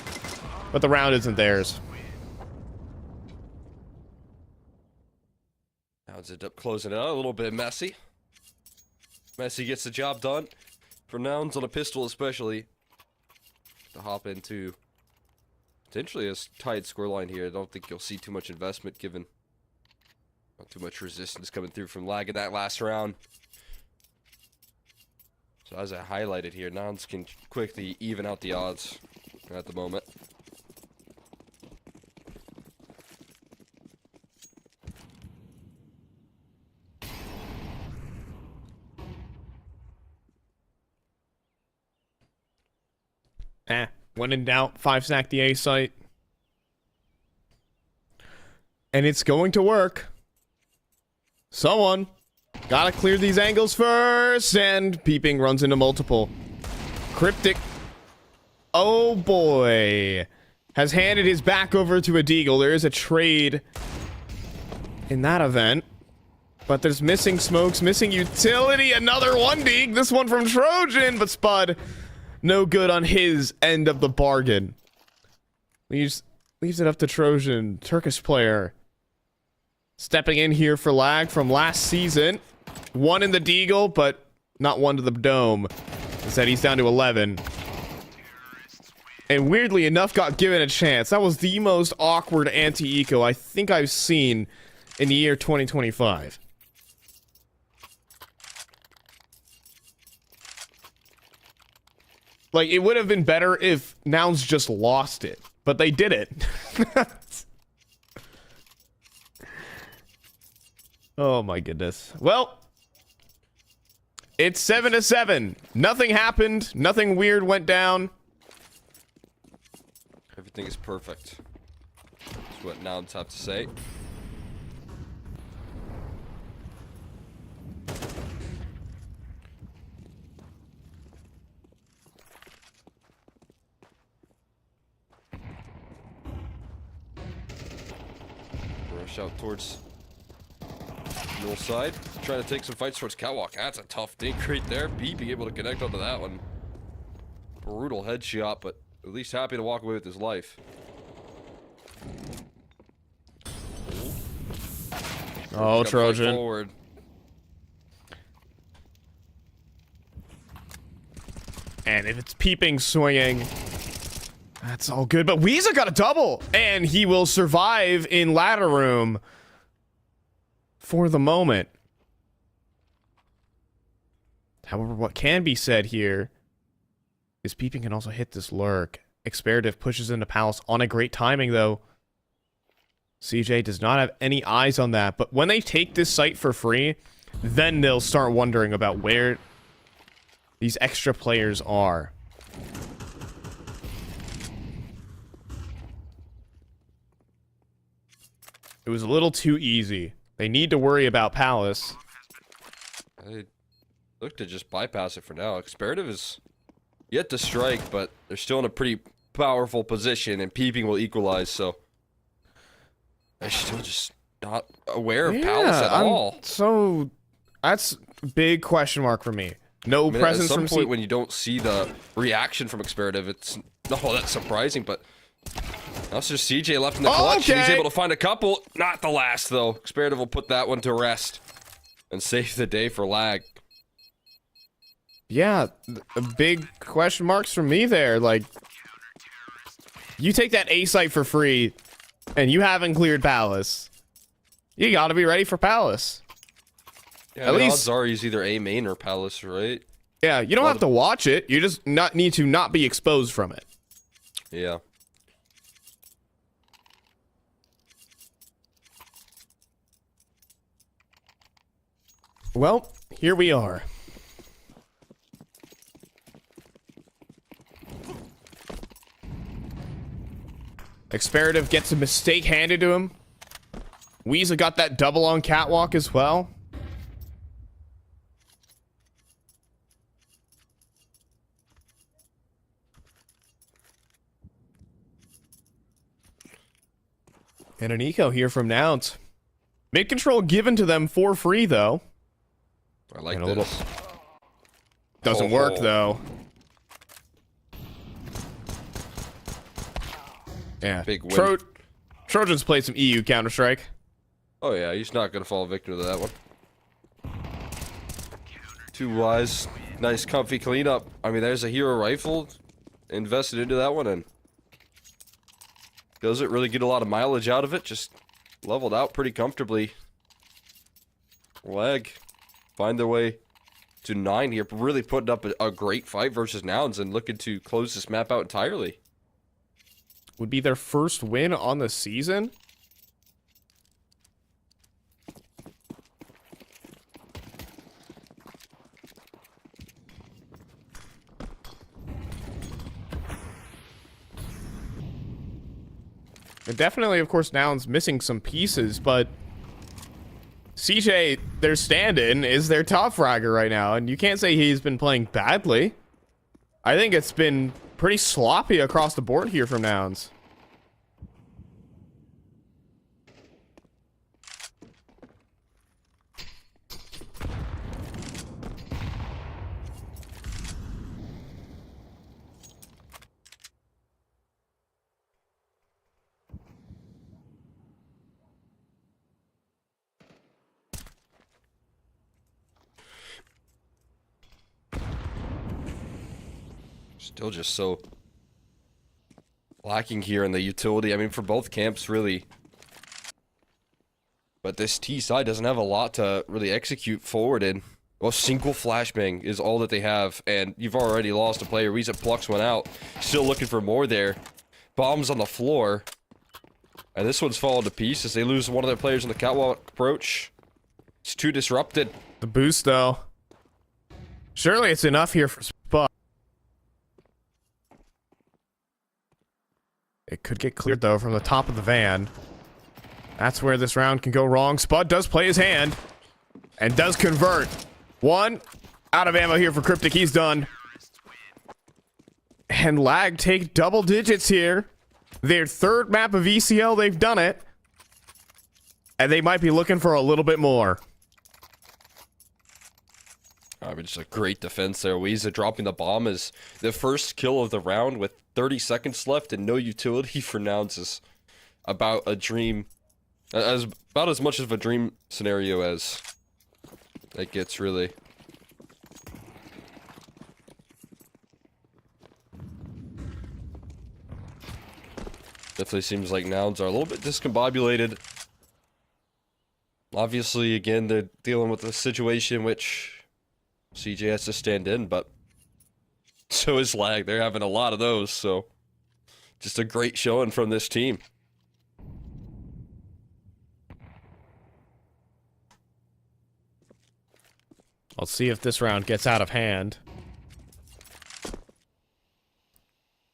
but the round isn't theirs. Now it's up closing it out a little bit messy. Messi gets the job done. For Nouns on a pistol especially. To hop into potentially a tight scoreline here. I don't think you'll see too much investment given not too much resistance coming through from lag in that last round. So as I highlighted here, Nouns can quickly even out the odds at the moment. When in doubt, 5-snack the A site. And it's going to work. Someone gotta clear these angles first, and Peeping runs into multiple. Cryptic oh boy, has handed his back over to a Deagle. There is a trade in that event. But there's missing smokes, missing utility. Another one, Deeg. This one from Trojan. But Spud, no good on his end of the bargain. Leaves it up to Trojan. Turkish player. Stepping in here for lag from last season. One in the Deagle, but not one to the dome. Instead, he's down to 11. And weirdly enough, got given a chance. That was the most awkward anti-eco I think I've seen in the year 2025. Like, it would have been better if Nouns just lost it, but they did it. Oh my goodness. Well, it's 7-7. Nothing happened. Nothing weird went down. Everything is perfect. That's what Nouns have to say. Rush out towards middle side, trying to take some fights towards Catwalk. That's a tough dink right there. B being able to connect onto that one. Brutal headshot, but at least happy to walk away with his life. Oh, Trojan. Forward. And if it's peeping, swinging, that's all good. But Weezer got a double, and he will survive in ladder room for the moment. However, what can be said here is peeping can also hit this lurk. Experative pushes into Palace on a great timing, though. CJ does not have any eyes on that, but when they take this site for free, then they'll start wondering about where these extra players are. It was a little too easy. They need to worry about Palace. I look to just bypass it for now. Experative is yet to strike, but they're still in a pretty powerful position, and peeping will equalize, so they're still just not aware of Palace at all. So that's a big question mark for me. No presence from at some point when you don't see the reaction from Experative, it's not all that surprising, but that's just CJ left in the clutch, and he's able to find a couple. Not the last, though. Experative will put that one to rest and save the day for lag. Yeah, big question marks from me there. Like, you take that A site for free, and you haven't cleared Palace. You gotta be ready for Palace. Yeah, at least odds are he's either A main or Palace, right? Yeah, you don't have to watch it. You just need to not be exposed from it. Yeah. Well, here we are. Experative gets a mistake handed to him. Weezer got that double on Catwalk as well. And an eco here from Nouns. Mid control given to them for free, though. I like and this. Doesn't work, though. Yeah. Big win. Trojans played some EU Counter-Strike. Oh, yeah. He's not going to fall victim to that one. Too wise. Nice, comfy cleanup. I mean, there's a hero rifle invested into that one, and doesn't really get a lot of mileage out of it. Just leveled out pretty comfortably. Leg. Find their way to 9 here. Really putting up a great fight versus Nouns and looking to close this map out entirely. Would be their first win on the season. And definitely, of course, Nouns missing some pieces, but CJ, their stand-in, is their top fragger right now, and you can't say he's been playing badly. I think it's been pretty sloppy across the board here from Nouns. Still just so lacking here in the utility. I mean, for both camps, really. But this T side doesn't have a lot to really execute forward in. Well, single flashbang is all that they have, and you've already lost a player. Weezer plucks one out. Still looking for more there. Bombs on the floor. And this one's falling to pieces. They lose one of their players on the catwalk approach. It's too disrupted. The boost, though. Surely it's enough here for Spud. It could get cleared, though, from the top of the van. That's where this round can go wrong. Spud does play his hand. And does convert. One. Out of ammo here for Cryptic. He's done. And Lag take double digits here. Their third map of ECL, they've done it. And they might be looking for a little bit more. Just a great defense there. Weezer dropping the bomb is the first kill of the round with 30 seconds left and no utility for Nouns is about a dream. About as much of a dream scenario as it gets, really. Definitely seems like Nouns are a little bit discombobulated. Obviously, again, they're dealing with a situation which CJ has to stand in, but so is Lag. They're having a lot of those, so just a great showing from this team. I'll see if this round gets out of hand.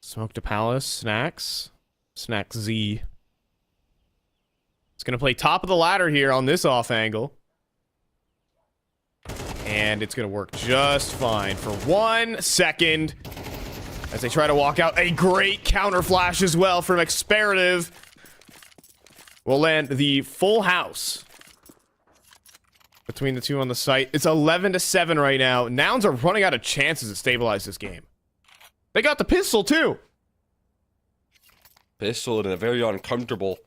Smoke to Palace. Snacks. Snacks Z. It's going to play top of the ladder here on this off angle. And it's going to work just fine for 1 second. As they try to walk out. A great counter flash as well from Experative. Will land the full house between the two on the site. It's 11-7 right now. Nouns are running out of chances to stabilize this game. They got the pistol too. Pistol in a very uncomfortable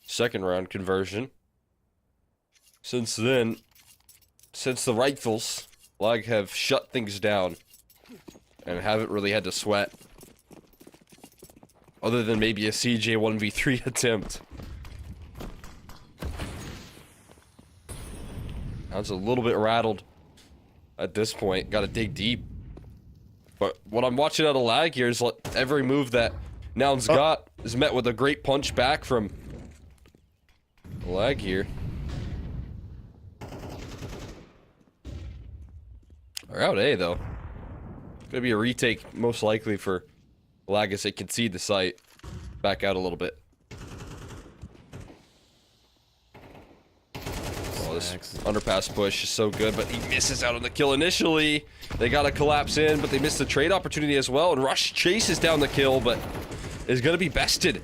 second round conversion. Since then, since the rifles, Lag have shut things down and haven't really had to sweat. Other than maybe a CJ 1v3 attempt. I was a little bit rattled at this point. Got to dig deep. But what I'm watching out of Lag here is every move that Nouns got is met with a great punch back from Lag here. They're out A, though. Gonna be a retake, most likely, for Lag as they concede the site. Back out a little bit. Oh, this underpass push is so good, but he misses out on the kill initially. They gotta collapse in, but they missed the trade opportunity as well. And Rush chases down the kill, but is gonna be bested.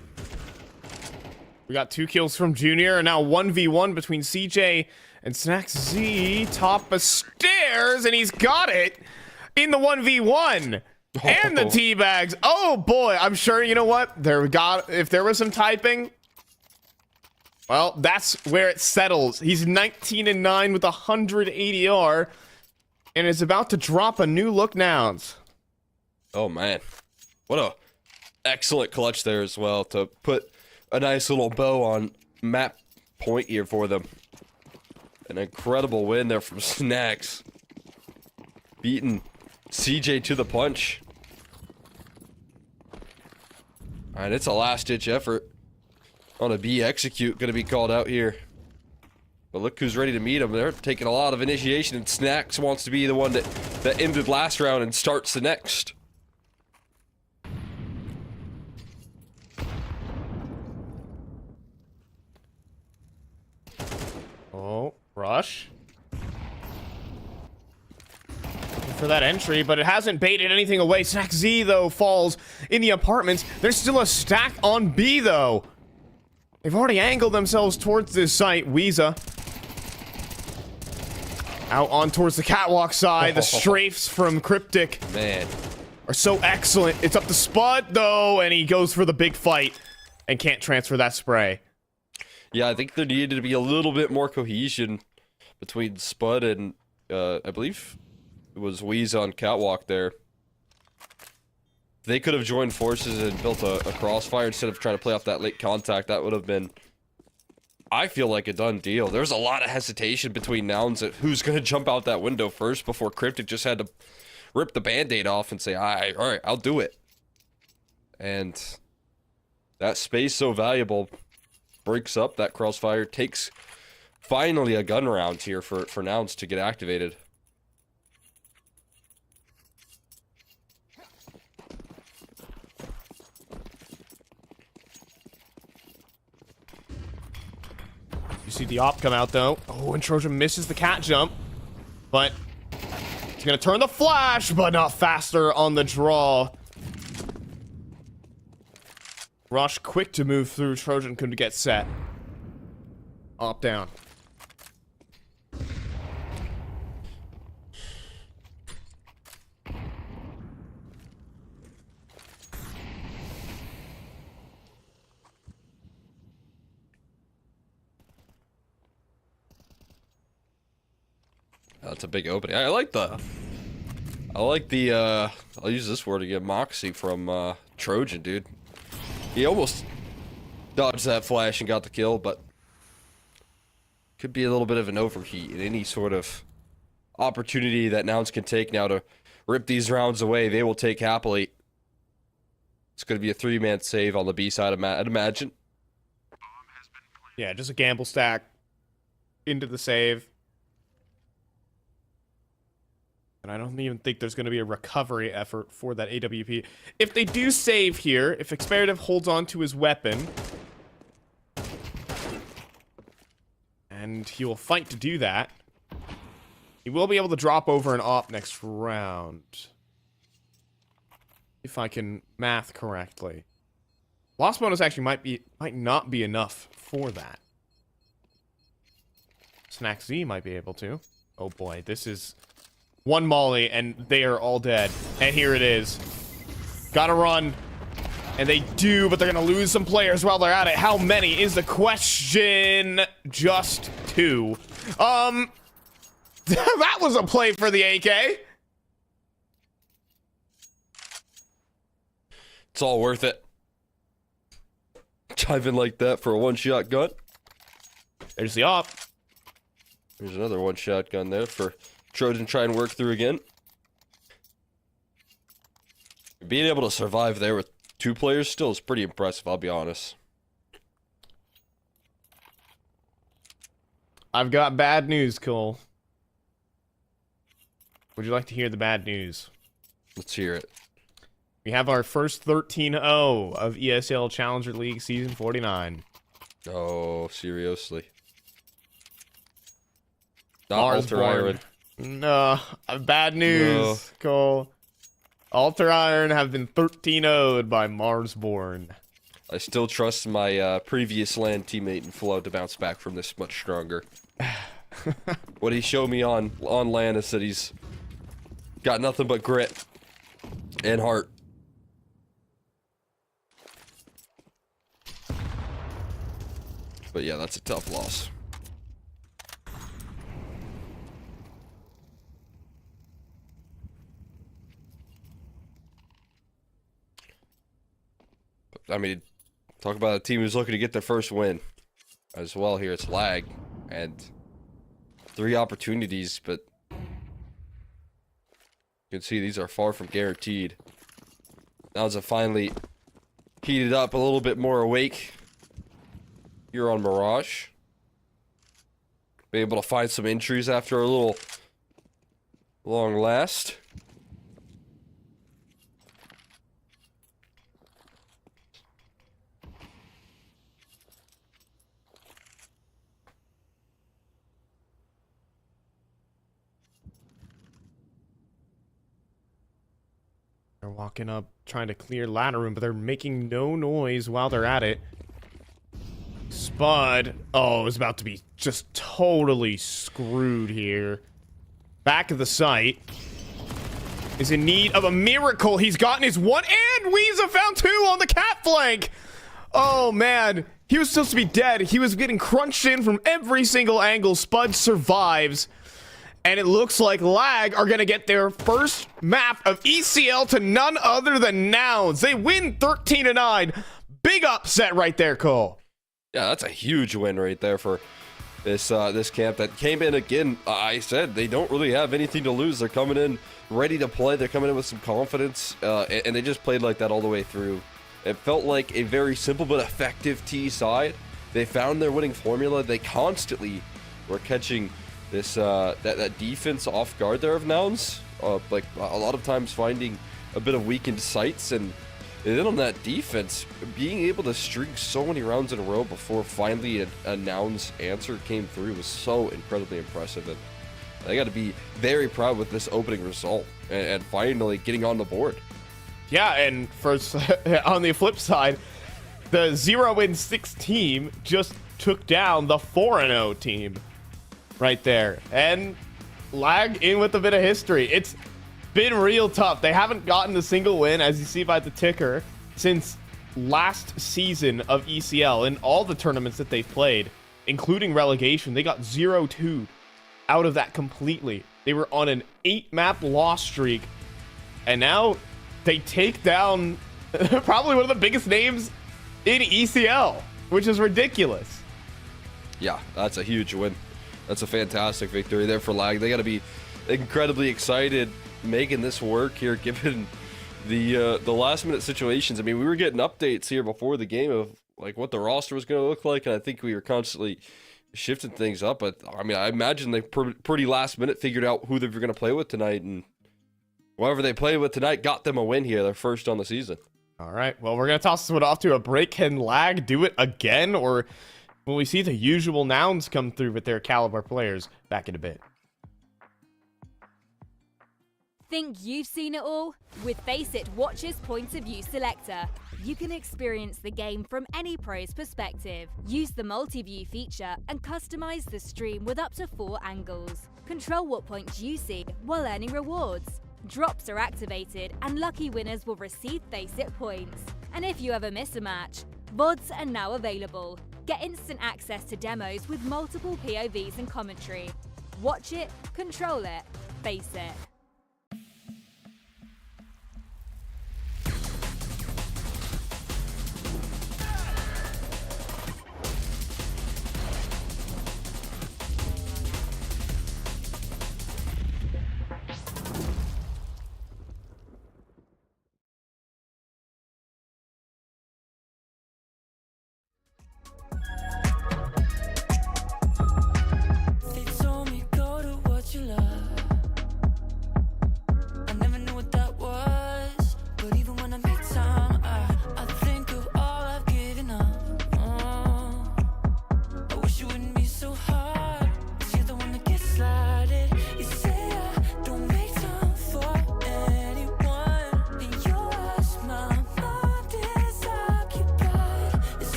We got 2 kills from Junior, and now 1v1 between CJ and Snacks Z. Top of stairs, and he's got it in the 1v1. And the teabags. Oh boy, I'm sure, you know what? If there was some typing, well, that's where it settles. He's 19-9 with 100 ADR, and is about to drop a new look Nouns. Oh man, what a excellent clutch there as well to put a nice little bow on map point here for them. An incredible win there from Snacks. Beating CJ to the punch. Alright, it's a last-ditch effort on a B execute. Gonna be called out here. But look who's ready to meet him. They're taking a lot of initiation, and Snacks wants to be the one that ended last round and starts the next. Oh, Rush. for that entry, but it hasn't baited anything away. Snack Z, though, falls in the apartments. There's still a stack on B, though. They've already angled themselves towards this site. Weeza out on towards the catwalk side. The strafes from Cryptic, Man, are so excellent. It's up to Spud, though, and he goes for the big fight and can't transfer that spray. yeah, I think there needed to be a little bit more cohesion between Spud and, I believe it was Weeza on catwalk there. They could have joined forces and built a crossfire instead of trying to play off that late contact. That would have been, I feel like, a done deal. There's a lot of hesitation between Nouns at who's going to jump out that window first before Cryptic just had to rip the band-aid off and say, all right, I'll do it. And that space so valuable breaks up that crossfire, takes finally a gun round here for Nouns to get activated. You see the op come out, though. Oh, and Trojan misses the cat jump. But he's going to turn the flash, but not faster on the draw. Rush quick to move through. Trojan couldn't get set. Op down. That's a big opening. I like the, I'll use this word again, moxie from Trojan, dude. He almost dodged that flash and got the kill, but could be a little bit of an overheat in any sort of opportunity that Nouns can take now to rip these rounds away. They will take happily. It's going to be a 3-man save on the B side, I'd imagine. Yeah, just a gamble stack into the save. And I don't even think there's going to be a recovery effort for that AWP. If they do save here, if Experative holds on to his weapon, and he will fight to do that, he will be able to drop over an op next round. If I can math correctly. Loss bonus actually might not be enough for that. Snack Z might be able to. Oh boy, this is one molly and they are all dead. And here it is. Gotta run. And they do, but they're gonna lose some players while they're at it. How many is the question? Just 2. That was a play for the AK. It's all worth it. Dive in like that for a one-shot gun. There's the op. There's another one-shot gun there for Trojan try and work through again. Being able to survive there with 2 players still is pretty impressive, I'll be honest. I've got bad news, Cole. Would you like to hear the bad news? Let's hear it. We have our first 13-0 of ESL Challenger League Season 49. Oh, seriously. Not Mars Alter born. Iron. No, bad news, Cole. Alter Iron have been 13-0'd by Marsborn. I still trust my previous LAN teammate in Flow to bounce back from this much stronger. What he showed me on LAN is that he's got nothing but grit and heart. But yeah, that's a tough loss. I mean, talk about a team who's looking to get their first win as well here. It's lag and 3 opportunities, but you can see these are far from guaranteed. Now as it finally heated up a little bit more awake here on Mirage. Be able to find some entries after a little long last. walking up, trying to clear ladder room, but they're making no noise while they're at it. Spud, oh, is about to be just totally screwed here. Back of the site. Is in need of a miracle. He's gotten his one, and Weeza found 2 on the cat flank. Oh, man. He was supposed to be dead. He was getting crunched in from every single angle. Spud survives. And it looks like Lag are going to get their first map of ECL to none other than Nouns. They win 13-9. Big upset right there, Cole. Yeah, that's a huge win right there for this this camp that came in again. I said they don't really have anything to lose. They're coming in ready to play. They're coming in with some confidence, and they just played like that all the way through. It felt like a very simple but effective T side. They found their winning formula. They constantly were catching this that defense off guard there of Nouns. Like a lot of times finding a bit of weakened sights, and then on that defense, being able to string so many rounds in a row before finally a Nouns answer came through was so incredibly impressive. And they got to be very proud with this opening result and finally getting on the board. Yeah, and first on the flip side, the 0-6 team just took down the 4-0 team right there. And Lag in with a bit of history. It's been real tough. They haven't gotten a single win, as you see by the ticker, since last season of ECL. In all the tournaments that they've played, including relegation, they got 0-2 out of that completely. They were on an 8-map loss streak, and now they take down probably one of the biggest names in ECL, which is ridiculous. Yeah, that's a huge win. That's a fantastic victory there for Lag. They got to be incredibly excited making this work here, given the last minute situations. I mean, we were getting updates here before the game of like what the roster was going to look like, and I think we were constantly shifting things up. But I mean, I imagine they pretty last minute figured out who they were going to play with tonight, and whoever they played with tonight got them a win here, their first on the season. All right, well, we're going to toss this one off to a break. Can Lag do it again, or will we see the usual Nouns come through with their caliber players? Back in a bit. Think you've seen it all? With Faceit Watch's Point of View Selector, you can experience the game from any pro's perspective. Use the multi-view feature and customize the stream with up to 4 angles. Control what points you see while earning rewards. Drops are activated and lucky winners will receive Faceit points. And if you ever miss a match, VODs are now available. Get instant access to demos with multiple POVs and commentary. Watch it, control it, Faceit.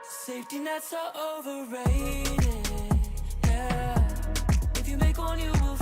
Safety nets are overrated, yeah. If you make one, you will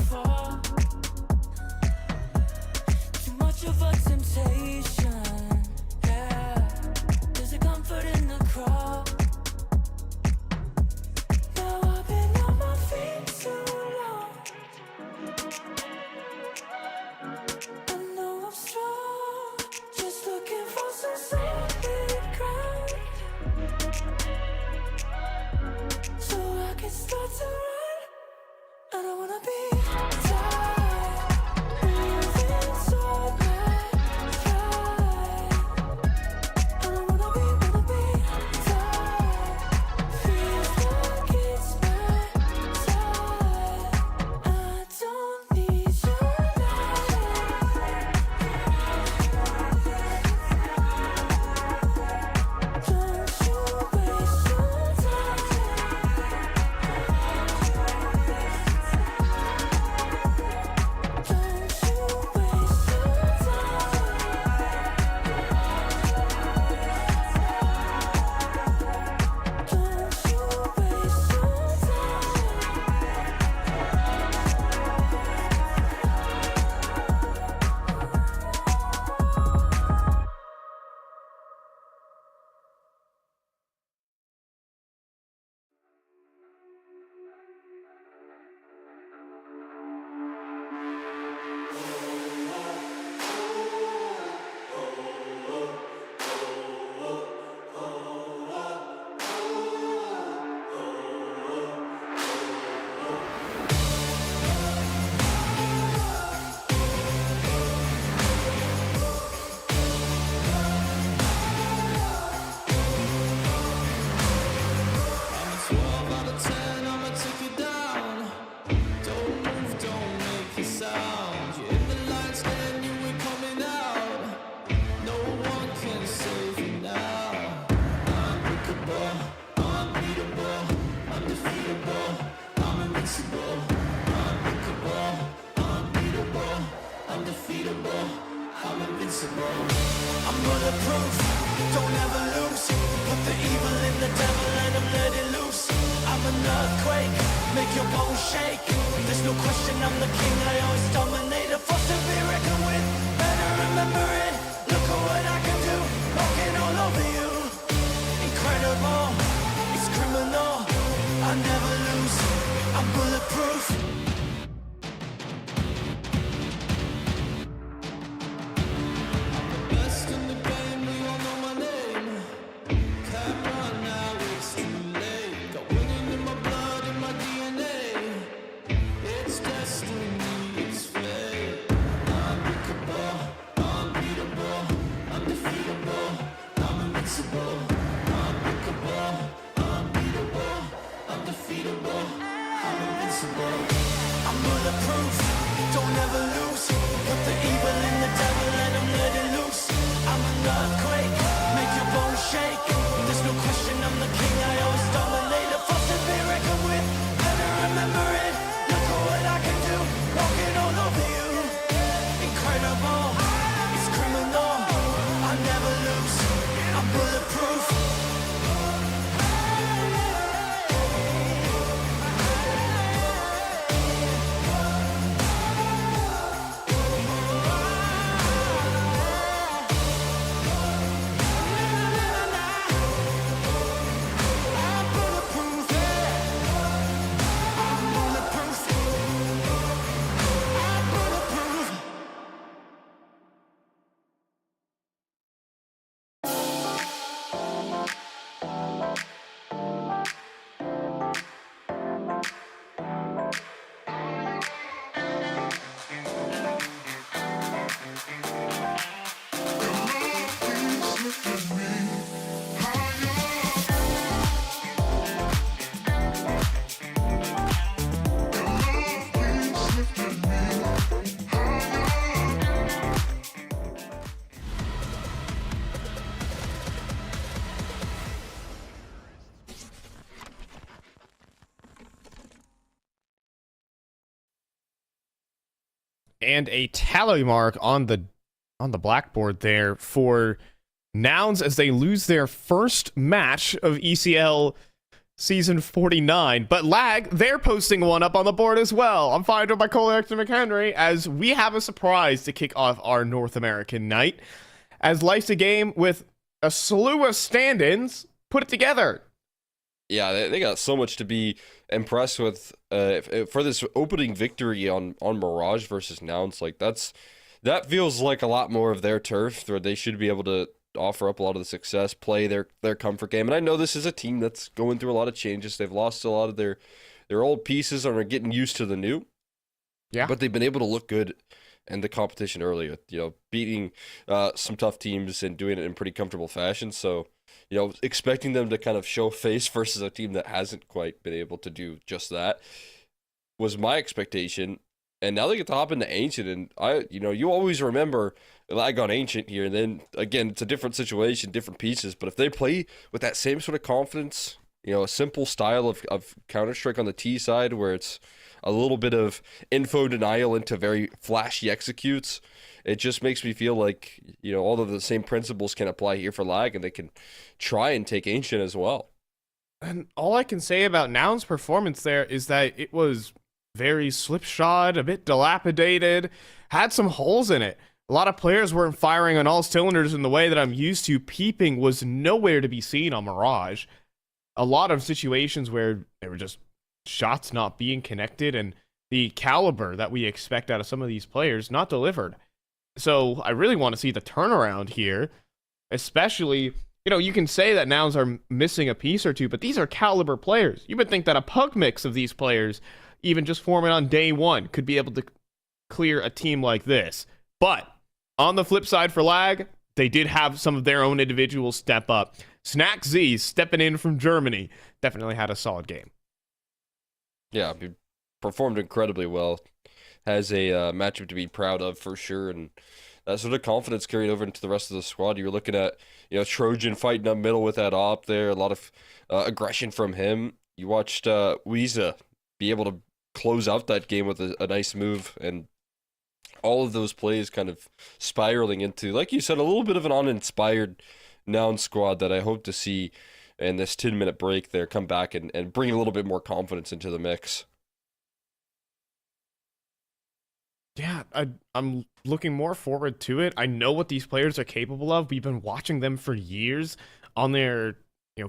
invincible. I'm bulletproof, don't ever lose. Put the evil in the devil and I'm let it loose. I'm an earthquake, make your bones shake. There's no question I'm the king, I always dominate. A force to be reckoned with, better remember it. Look at what I can do, walking all over you. Incredible, it's criminal. I never lose, I'm bulletproof. Best in the game, we all know my name. Can't run now, it's too late. Got winning in my blood, in my DNA. It's destiny, it's fate. I'm unbreakable, unbeatable, undefeatable, I'm invincible. Unbreakable, unbeatable, undefeatable, I'm invincible. I'm bulletproof, don't ever lose. Put the evil in the devil and I'm let it loose. I'm an earthquake, make your bones shake. There's no question I'm the king, I always dominate. A force to be reckoned with, better remember it. Look at what I can do, walking all over you. Incredible, it's criminal. I never lose, I'm bulletproof. And a tally mark on the blackboard there for Nouns as they lose their first match of ECL season 49. But Lag, they're posting one up on the board as well. I'm followed by Cole Hector McHenry as we have a surprise to kick off our North American night. As Life's a Game with a slew of stand-ins put it together. Yeah, they got so much to be impressed with for this opening victory on Mirage versus Nouns. Like that feels like a lot more of their turf, where they should be able to offer up a lot of the success, play their comfort game. And I know this is a team that's going through a lot of changes. They've lost a lot of their old pieces and are getting used to the new. Yeah, but they've been able to look good in the competition early, beating some tough teams and doing it in pretty comfortable fashion. So, expecting them to kind of show face versus a team that hasn't quite been able to do just that was my expectation. And now they get to hop into Ancient, and you always remember Lag on Ancient here, and then again, it's a different situation, different pieces. But if they play with that same sort of confidence, a simple style of Counter-Strike on the T side, where it's a little bit of info denial into very flashy executes, it just makes me feel like, all of the same principles can apply here for Lag, and they can try and take Ancient as well. And all I can say about Nouns' performance there is that it was very slipshod, a bit dilapidated, had some holes in it. A lot of players weren't firing on all cylinders in the way that I'm used to. Peeping was nowhere to be seen on Mirage. A lot of situations where there were just shots not being connected, and the caliber that we expect out of some of these players not delivered. So I really want to see the turnaround here, especially, you can say that Nouns are missing a piece or two, but these are caliber players. You would think that a pug mix of these players, even just forming on day one, could be able to clear a team like this. But on the flip side for Lag, they did have some of their own individuals step up. Snack Z, stepping in from Germany, definitely had a solid game. Yeah, he performed incredibly well. Has a matchup to be proud of for sure, and that sort of confidence carried over into the rest of the squad. You're looking at, Trojan fighting up middle with that op there, a lot of aggression from him. You watched Weeza be able to close out that game with a nice move, and all of those plays kind of spiraling into, like you said, a little bit of an uninspired Noun squad that I hope to see in this 10-minute break there come back and bring a little bit more confidence into the mix. Yeah, I'm looking more forward to it. I know what these players are capable of. We've been watching them for years on their,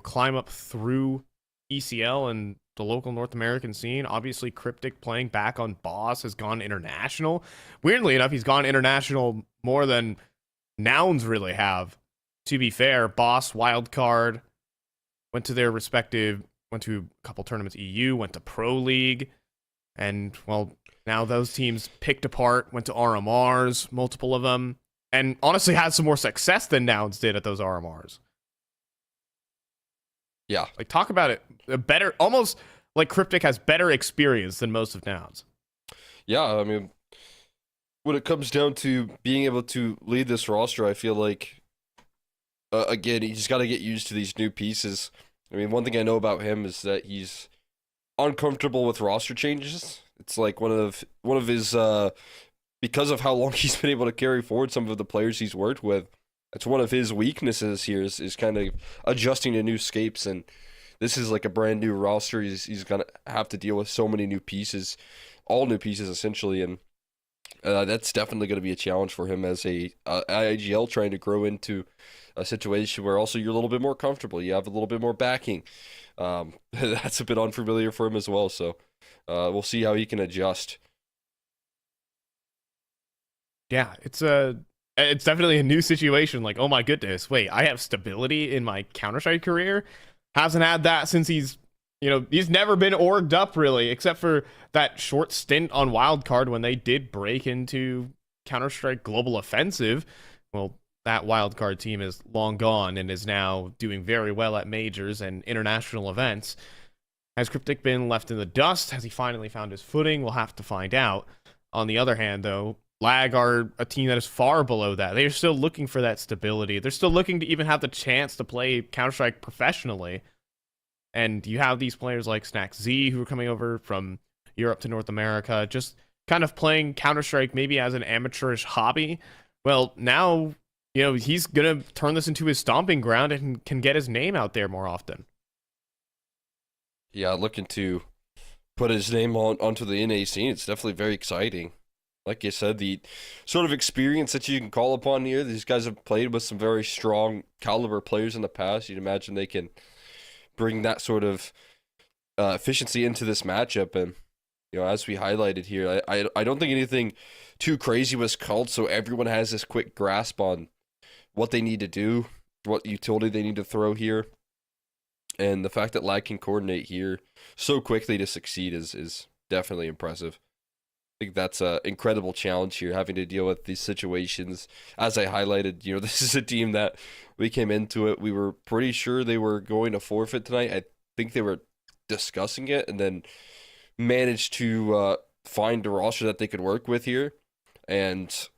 climb up through ECL and the local North American scene. Obviously, Cryptic playing back on Boss has gone international. Weirdly enough, he's gone international more than Nouns really have. To be fair, Boss, Wildcard, went to a couple tournaments EU, went to Pro League, and, well, now those teams picked apart, went to RMRs, multiple of them, and honestly had some more success than Nouns did at those RMRs. Yeah. Like, talk about it. Almost like Cryptic has better experience than most of Nouns. Yeah, I mean, when it comes down to being able to lead this roster, I feel like, again, you just got to get used to these new pieces. I mean, one thing I know about him is that he's uncomfortable with roster changes. It's like one of his because of how long he's been able to carry forward some of the players he's worked with. It's one of his weaknesses here is kind of adjusting to new scapes, and this is like a brand new roster. He's gonna have to deal with so many new pieces, all new pieces essentially, and that's definitely going to be a challenge for him as a IIGL trying to grow into a situation where also you're a little bit more comfortable. You have a little bit more backing. That's a bit unfamiliar for him as well. So we'll see how he can adjust. Yeah, it's definitely a new situation. Like, oh my goodness, wait, I have stability in my Counter-Strike career. Hasn't had that since he's never been orged up really, except for that short stint on Wildcard when they did break into Counter-Strike Global Offensive. Well, that Wildcard team is long gone and is now doing very well at majors and international events. Has Cryptic been left in the dust? Has he finally found his footing? We'll have to find out. On the other hand, though, Lag are a team that is far below that. They're still looking for that stability. They're still looking to even have the chance to play Counter-Strike professionally. And you have these players like Snack Z who are coming over from Europe to North America, just kind of playing Counter-Strike maybe as an amateurish hobby. Well, now, he's going to turn this into his stomping ground and can get his name out there more often. Yeah, looking to put his name onto the NA scene. It's definitely very exciting. Like you said, the sort of experience that you can call upon here, these guys have played with some very strong caliber players in the past. You'd imagine they can bring that sort of efficiency into this matchup. And, as we highlighted here, I don't think anything too crazy was called, so everyone has this quick grasp on what they need to do, what utility they need to throw here. And the fact that Lag can coordinate here so quickly to succeed is definitely impressive. I think that's an incredible challenge here, having to deal with these situations. As I highlighted, this is a team that we came into it, we were pretty sure they were going to forfeit tonight. I think they were discussing it and then managed to find a roster that they could work with here and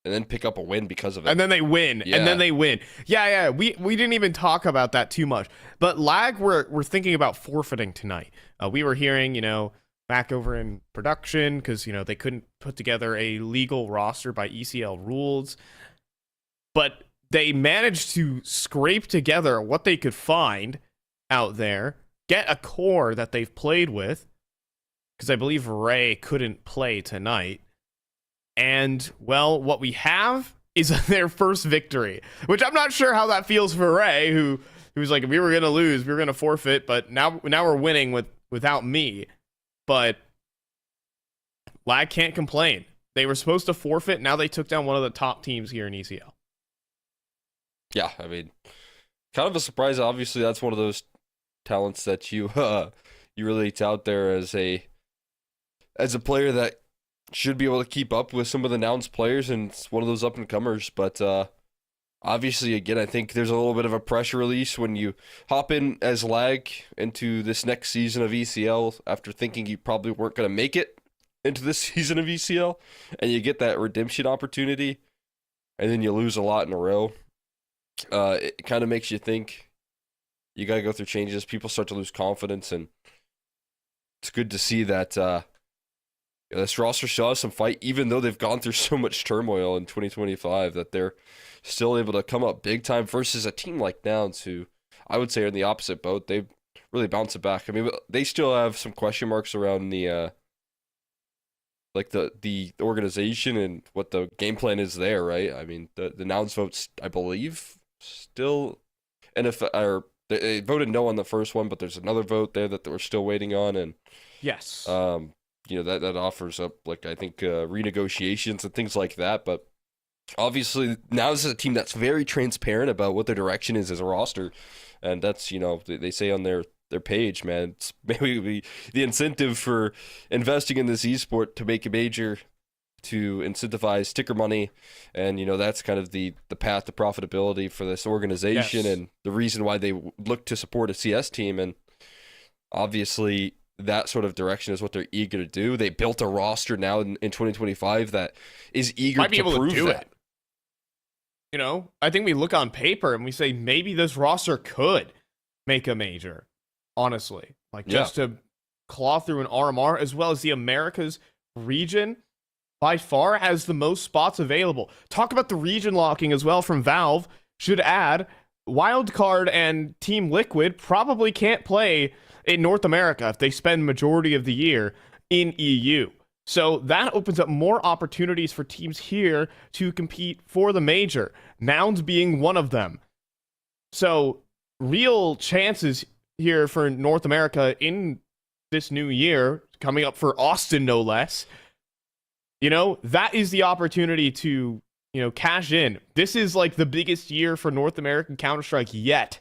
then pick up a win because of it. And then they win. Yeah. And then they win. Yeah. We didn't even talk about that too much. But Lag we're thinking about forfeiting tonight. We were hearing, back over in production because, they couldn't put together a legal roster by ECL rules. But they managed to scrape together what they could find out there, get a core that they've played with, because I believe Ray couldn't play tonight. And, well, what we have is their first victory, which I'm not sure how that feels for Ray, who's like, we were going to lose, we were going to forfeit, but now we're winning without me. But Lag can't complain. They were supposed to forfeit. Now they took down one of the top teams here in ECL. Yeah, I mean, kind of a surprise. Obviously, that's one of those talents that you really tout there as a player that should be able to keep up with some of the Nouns players, and it's one of those up-and-comers. But obviously, again, I think there's a little bit of a pressure release when you hop in as Lag into this next season of ECL after thinking you probably weren't going to make it into this season of ECL, and you get that redemption opportunity, and then you lose a lot in a row. It kind of makes you think you got to go through changes. People start to lose confidence, and it's good to see that this roster still has some fight, even though they've gone through so much turmoil in 2025, that they're still able to come up big time versus a team like Nouns, who I would say are in the opposite boat. They've really bounced it back. I mean, they still have some question marks around the like the organization and what the game plan is there, right? I mean, the Nouns votes, I believe, still, and if or they voted no on the first one, but there's another vote there that we're still waiting on, and Yes. you know, that offers up, like, I think renegotiations and things like that. But obviously now this is a team that's very transparent about what their direction is as a roster, and that's, you know, they say on their page, man, it's maybe the incentive for investing in this esport to make a major, to incentivize sticker money, and, you know, that's kind of the path to profitability for this organization. Yes. And the reason why they look to support a CS team. And obviously that sort of direction is what they're eager to do. They built a roster now in 2025 that is eager Might be to able prove to do that. it. You know, I think we look on paper and we say maybe this roster could make a major, honestly. Like, just to claw through an RMR, as well as the Americas region, by far has the most spots available. Talk about the region locking as well from Valve. Should add, Wildcard and Team Liquid probably can't play in North America if they spend majority of the year in EU. So that opens up more opportunities for teams here to compete for the major, Nouns being one of them. So real chances here for North America in this new year, coming up for Austin no less. You know, that is the opportunity to, you know, cash in. This is like the biggest year for North American Counter-Strike yet.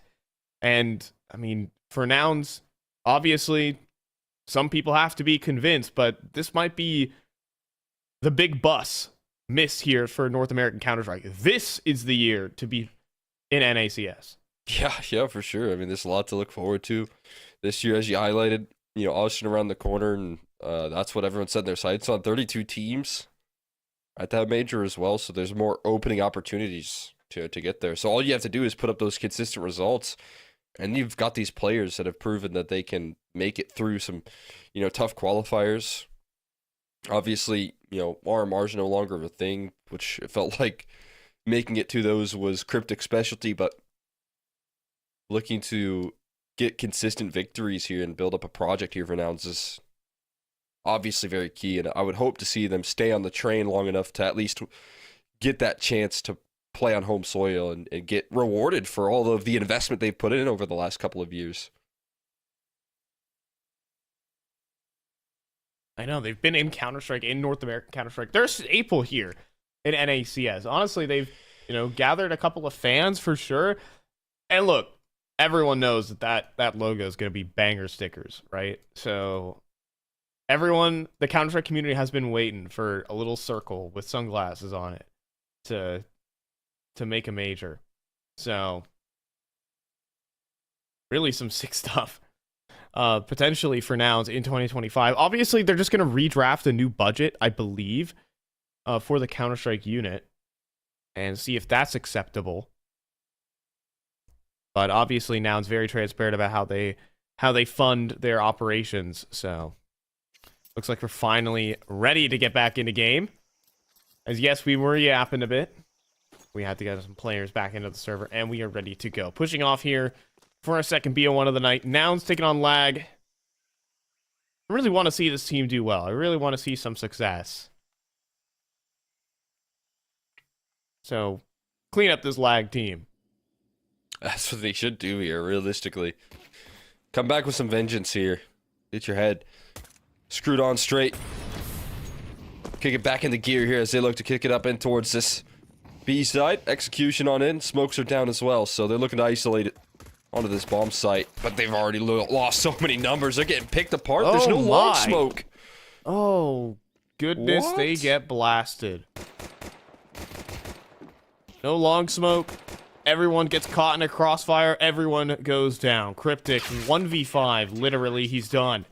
And I mean, for Nouns, obviously, some people have to be convinced, but this might be the big bus miss here for North American Counter-Strike. This is the year to be in NACS. Yeah, for sure. I mean, there's a lot to look forward to this year, as you highlighted. You know, Austin around the corner, and that's what everyone's setting their sights on. 32 teams at that major as well, so there's more opening opportunities to get there. So all you have to do is put up those consistent results, and you've got these players that have proven that they can make it through some, you know, tough qualifiers. Obviously, you know, RMR is no longer a thing, which it felt like making it to those was Cryptic specialty, but looking to get consistent victories here and build up a project here for Nouns is obviously very key, and I would hope to see them stay on the train long enough to at least get that chance to play on home soil and get rewarded for all of the investment they've put in over the last couple of years. I know, they've been in Counter-Strike, in North American Counter-Strike. They're a staple here in NACS. Honestly, they've, you know, gathered a couple of fans for sure. And look, everyone knows that logo is going to be banger stickers, right? So everyone, the Counter-Strike community has been waiting for a little circle with sunglasses on it to make a major. So really some sick stuff potentially for Nouns in 2025. Obviously, they're just going to redraft a new budget, I believe, for the Counter-Strike unit and see if that's acceptable. But obviously, Nouns very transparent about how they fund their operations. So looks like we're finally ready to get back into game. As yes, we were yapping a bit. We had to get some players back into the server, and we are ready to go. Pushing off here for our second BO1 of the night. Nouns taking on Lag. I really want to see this team do well. I really want to see some success. So, clean up this Lag team. That's what they should do here, realistically. Come back with some vengeance here. Get your head screwed on straight. Kick it back into gear here as they look to kick it up in towards this B side. Execution on in. Smokes are down as well, so they're looking to isolate it onto this bomb site. But they've already lost so many numbers. They're getting picked apart. There's no long smoke. Oh, goodness, What? they get blasted. No long smoke. Everyone gets caught in a crossfire. Everyone goes down. Cryptic, 1v5. Literally, he's done.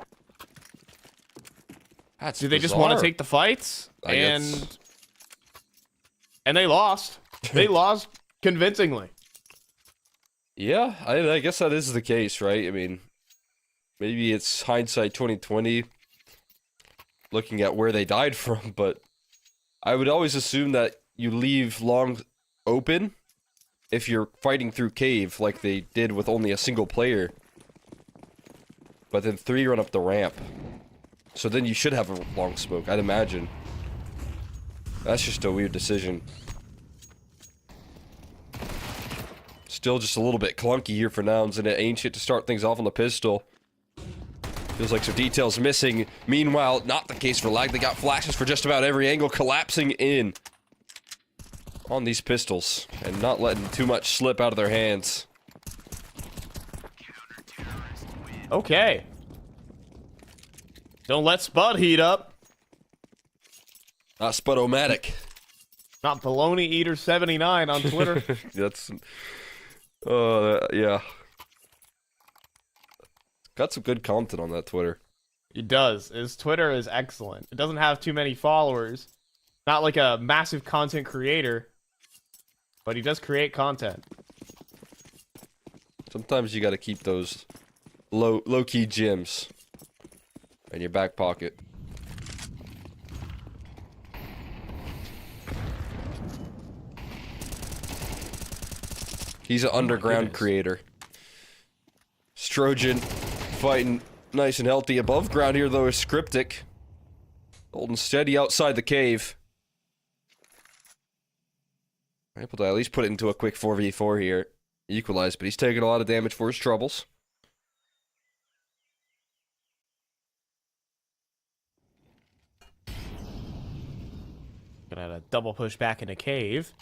That's Do they just want to bizarre. take the fights? I guess. And they lost. They lost convincingly. Yeah, I guess that is the case, right? I mean, maybe it's hindsight 2020. looking at where they died from, but I would always assume that you leave long open if you're fighting through cave like they did with only a single player. But then 3 run up the ramp. So then you should have a long smoke, I'd imagine. That's just a weird decision. Still just a little bit clunky here for Nouns, and it ain't shit to start things off on the pistol. Feels like some details missing. Meanwhile, not the case for Lag. They got flashes for just about every angle, collapsing in on these pistols and not letting too much slip out of their hands. Okay. Don't let Spud heat up. Not Spud-O-Matic. Not Baloney Eater 79 on Twitter. That's... yeah. Got some good content on that Twitter. He does. His Twitter is excellent. It doesn't have too many followers. Not like a massive content creator. But he does create content. Sometimes you gotta keep those low-key gems in your back pocket. He's an underground creator. Strojan fighting nice and healthy. Above ground here, though, is Cryptic. Holding steady outside the cave. Able to at least put it into a quick 4v4 here. Equalize, but he's taking a lot of damage for his troubles. Gonna double push back into cave.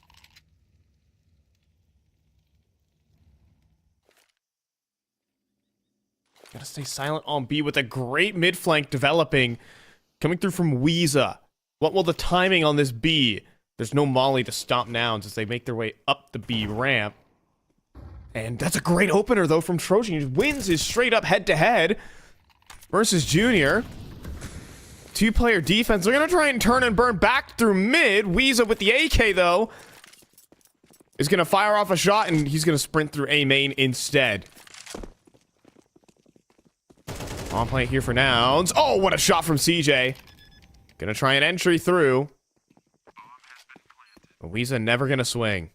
Gotta stay silent on B with a great mid flank developing. Coming through from Weeza. What will the timing on this be? There's no molly to stop Nouns as they make their way up the B ramp. And that's a great opener, though, from Trojan. He wins his straight-up head-to-head versus Junior. 2-player defense. They're going to try and turn and burn back through mid. Weeza with the AK, though, is going to fire off a shot, and he's going to sprint through A main instead. On point here for Nouns. Oh, what a shot from CJ. Going to try an entry through. But Weeza never going to swing.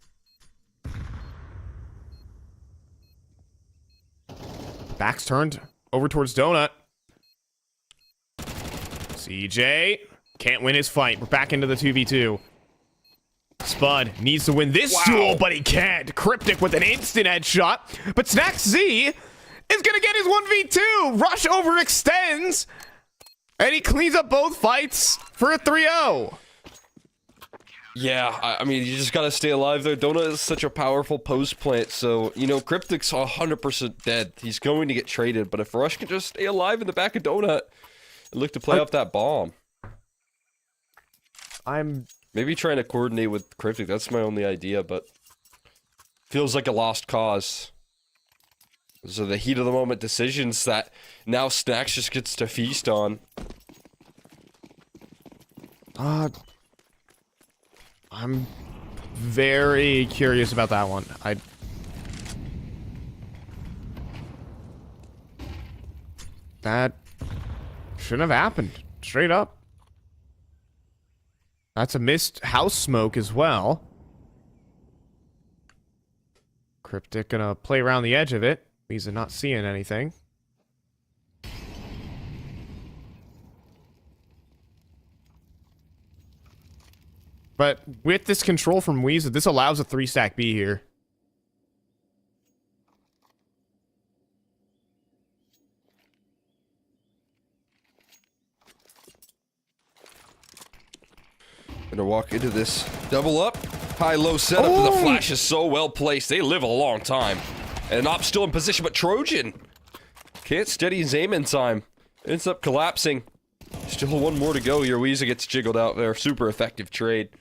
Back's turned over towards Donut. CJ can't win his fight. We're back into the 2v2. Spud needs to win this duel, but he can't. Cryptic with an instant headshot. But Snacks Z is going to get his 1v2. Rush overextends. And he cleans up both fights for a 3-0. Yeah, I mean, you just gotta stay alive there. Donut is such a powerful post plant, so, you know, Cryptic's 100% dead. He's going to get traded, but if Rush can just stay alive in the back of Donut and look to play off that bomb. I'm maybe trying to coordinate with Cryptic, that's my only idea, but feels like a lost cause. So the heat of the moment decisions that now Snacks just gets to feast on. I'm very curious about that one. That shouldn't have happened. Straight up. That's a missed house smoke as well. Cryptic gonna play around the edge of it. He's not seeing anything. But with this control from Weeza, this allows a 3-stack B here. Gonna walk into this double up, high-low setup, and the flash is so well placed. They live a long time. And Op's still in position, but Trojan can't steady his aim in time. Ends up collapsing. Still one more to go here. Weeza gets jiggled out there. Super effective trade.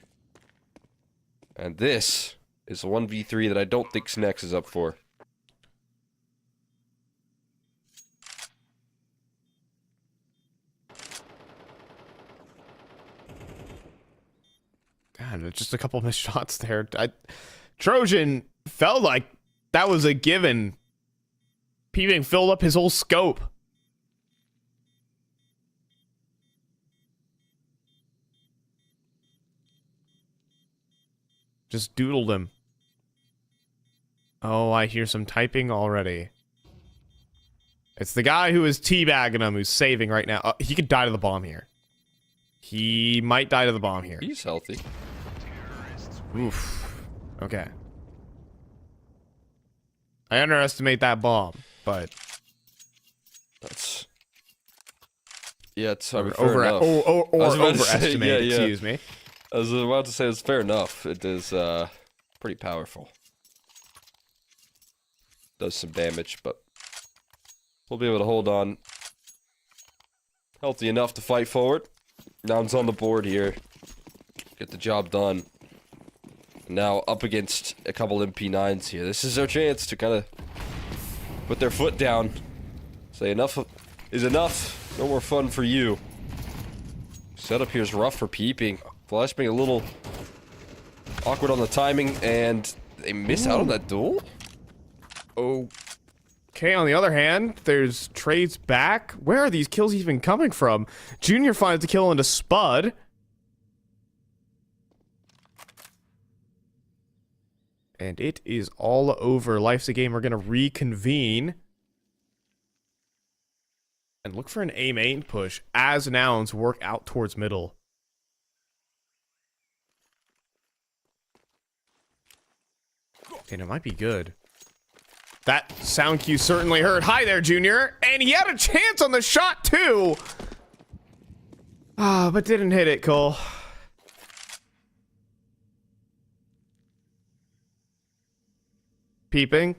And this is a 1v3 that I don't think Snex is up for. God, just a couple missed shots there. Trojan felt like that was a given. Peeping filled up his whole scope. Just doodled him. Oh, I hear some typing already. It's the guy who is teabagging him who's saving right now. He could die to the bomb here. He might die to the bomb here. He's healthy. Oof. Okay. I underestimate that bomb, but... That's... Yeah, it's fair enough. Overestimate, excuse me. I was about to say it's fair enough. It is pretty powerful. Does some damage, but we'll be able to hold on. Healthy enough to fight forward. Nouns on the board here. Get the job done. Now up against a couple MP9s here. This is their chance to kind of put their foot down. Say enough is enough. No more fun for you. Setup here is rough for peeping. Flash being a little awkward on the timing, and they miss out on that duel? Okay, on the other hand, there's trades back. Where are these kills even coming from? Junior finds the kill into Spud. And it is all over. Life's a game. We're going to reconvene. And look for an A main push as Nouns work out towards middle. And it might be good. That sound cue certainly heard. Hi there, Junior. And he had a chance on the shot, too. Ah, but didn't hit it, Cole. Peeping.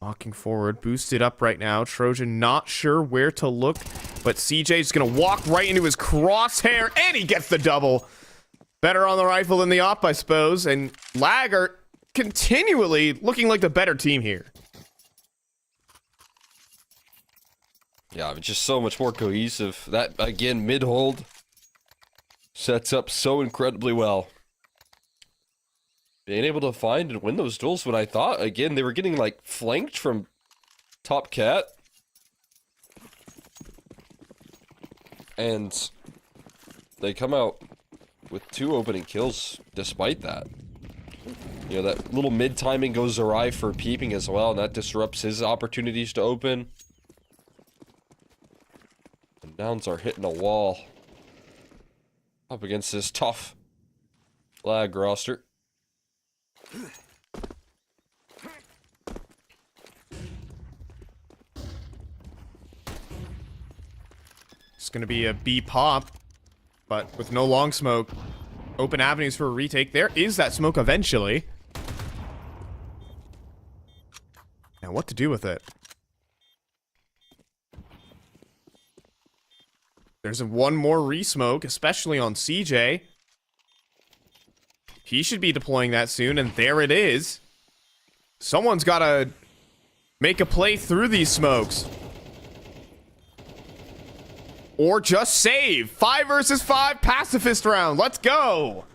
Walking forward, boosted up right now. Trojan not sure where to look, but CJ's gonna walk right into his crosshair, and he gets the double. Better on the rifle than the op, I suppose, and Lag are continually looking like the better team here. Yeah, it's just so much more cohesive. That, again, mid-hold sets up so incredibly well. Being able to find and win those duels when I thought, again, they were getting, like, flanked from top cat. And they come out with 2 opening kills despite that. You know, that little mid-timing goes awry for peeping as well, and that disrupts his opportunities to open. And Nouns are hitting a wall up against this tough Lag roster. It's going to be a B pop, but with no long smoke. Open avenues for a retake. There is that smoke eventually. Now what to do with it? There's one more re-smoke, especially on CJ. He should be deploying that soon, and there it is. Someone's got to make a play through these smokes. Or just save. 5 versus 5 pacifist round. Let's go.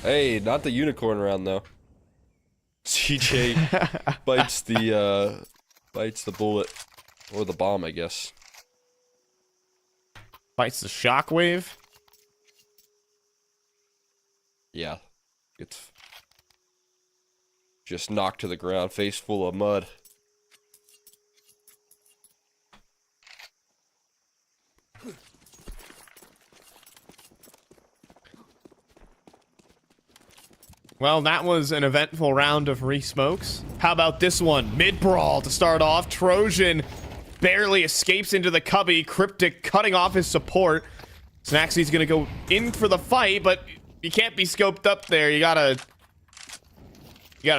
Hey, not the unicorn round though. CJ bites the bullet. Or the bomb, I guess. Bites the shockwave. Yeah. It's just knocked to the ground, face full of mud. Well, that was an eventful round of re-smokes. How about this one? Mid-brawl to start off. Trojan barely escapes into the cubby. Cryptic cutting off his support. Snaxy's gonna go in for the fight, but you can't be scoped up there. You gotta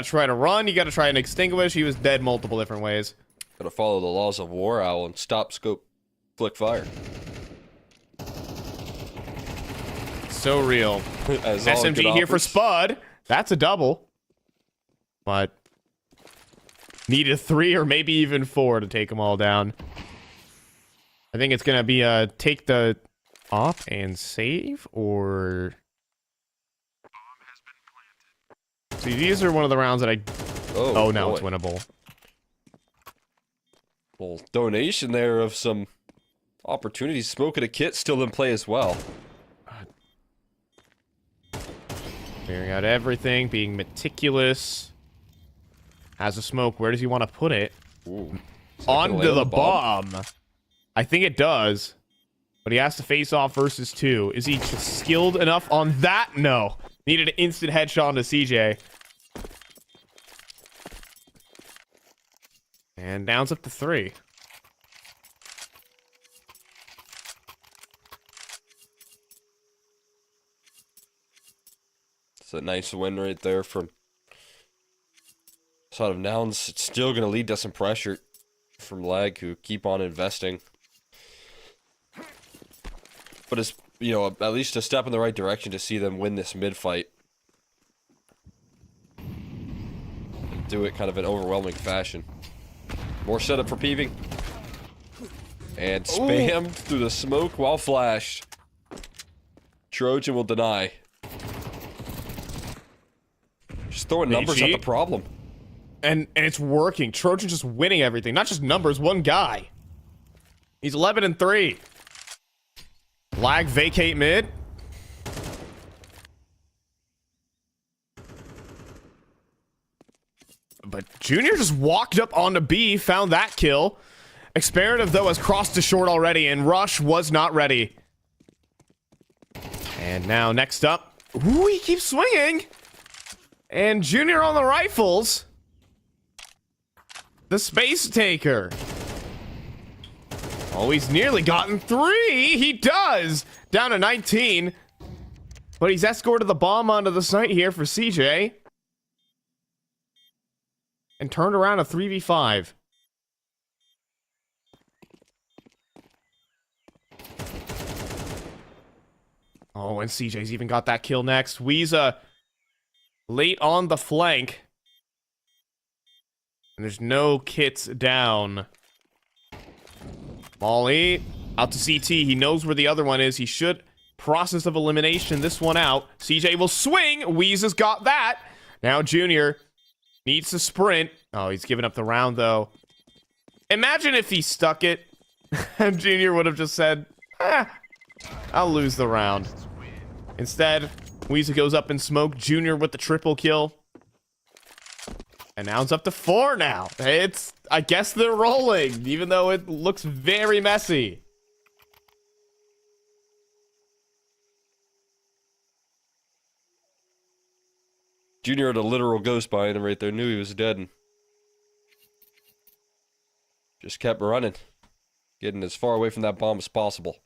try to run. You gotta try and extinguish. He was dead multiple different ways. Gotta follow the laws of War Owl and stop, scope, flick, fire. So real. As all it SMG here for offers. Spud. That's a double. But need a 3 or maybe even 4 to take them all down. I think it's gonna be take the op and save, or See, these are one of the rounds that I... Oh, now boy. it's winnable. Well, donation there of some opportunities. Smoking a kit still in play as well. Clearing out everything, being meticulous. Has a smoke. Where does he want to put it? Onto the bomb. I think it does. But he has to face off versus 2. Is he skilled enough on that? No. Needed an instant headshot to CJ. And down's up to 3. It's a nice win right there from side of Nouns. It's still going to lead to some pressure from Lag, who keep on investing. But it's, you know, at least a step in the right direction to see them win this mid fight. And do it kind of in overwhelming fashion. More setup for Peeving. And spam through the smoke while flashed. Trojan will deny. Just throwing numbers at the problem. And it's working. Trojan just winning everything. Not just numbers, one guy. He's 11-3. Lag vacate mid. But Junior just walked up onto B, found that kill. Experative, though, has crossed to short already, and Rush was not ready. And now, next up. Ooh, he keeps swinging. And Junior on the rifles. The Space Taker. Oh, he's nearly gotten 3. He does. Down to 19. But he's escorted the bomb onto the site here for CJ. And turned around a 3v5. Oh, and CJ's even got that kill next. Weeza late on the flank. And there's no kits down. Molly out to CT. He knows where the other one is. He should process of elimination this one out. CJ will swing. Weeza's got that. Now Junior needs to sprint. Oh, he's giving up the round, though. Imagine if he stuck it. And Junior would have just said, I'll lose the round. Instead, Weeza goes up in smoke. Junior with the triple kill. And now it's up to 4 now. It's, I guess they're rolling, even though it looks very messy. Junior had a literal ghost behind him right there. Knew he was dead and just kept running. Getting as far away from that bomb as possible.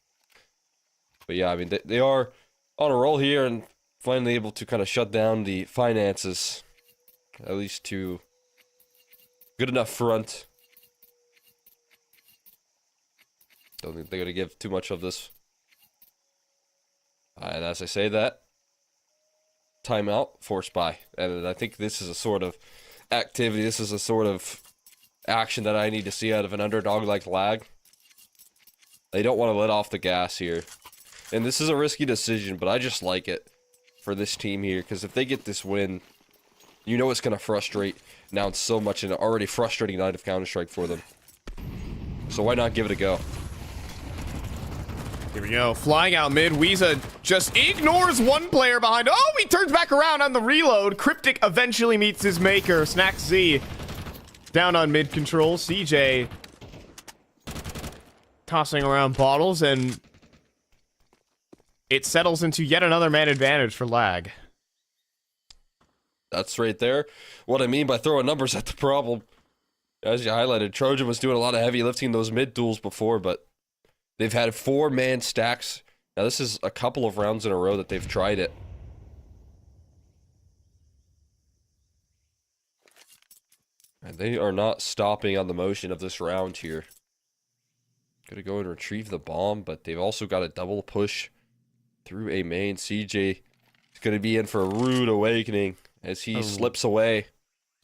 But yeah, I mean, they are on a roll here and finally able to kind of shut down the finances. At least to good enough front. Don't think they're going to give too much of this. And as I say that, timeout, forced by. And I think this is a sort of activity, this is a sort of action that I need to see out of an underdog like Lag. They don't want to let off the gas here. And this is a risky decision, but I just like it for this team here. Because if they get this win, you know it's going to frustrate Nouns so much in an already frustrating night of Counter-Strike for them. So why not give it a go? Here we go. Flying out mid. Weeza just ignores one player behind. Oh, he turns back around on the reload. Cryptic eventually meets his maker. Snack Z down on mid control. CJ tossing around bottles, and it settles into yet another man advantage for Lag. That's right there. What I mean by throwing numbers at the problem. As you highlighted, Trojan was doing a lot of heavy lifting in those mid duels before, but they've had 4-man stacks. Now this is a couple of rounds in a row that they've tried it. And they are not stopping on the motion of this round here. Gonna go and retrieve the bomb, but they've also got a double push through a main. CJ is gonna be in for a rude awakening as he slips away.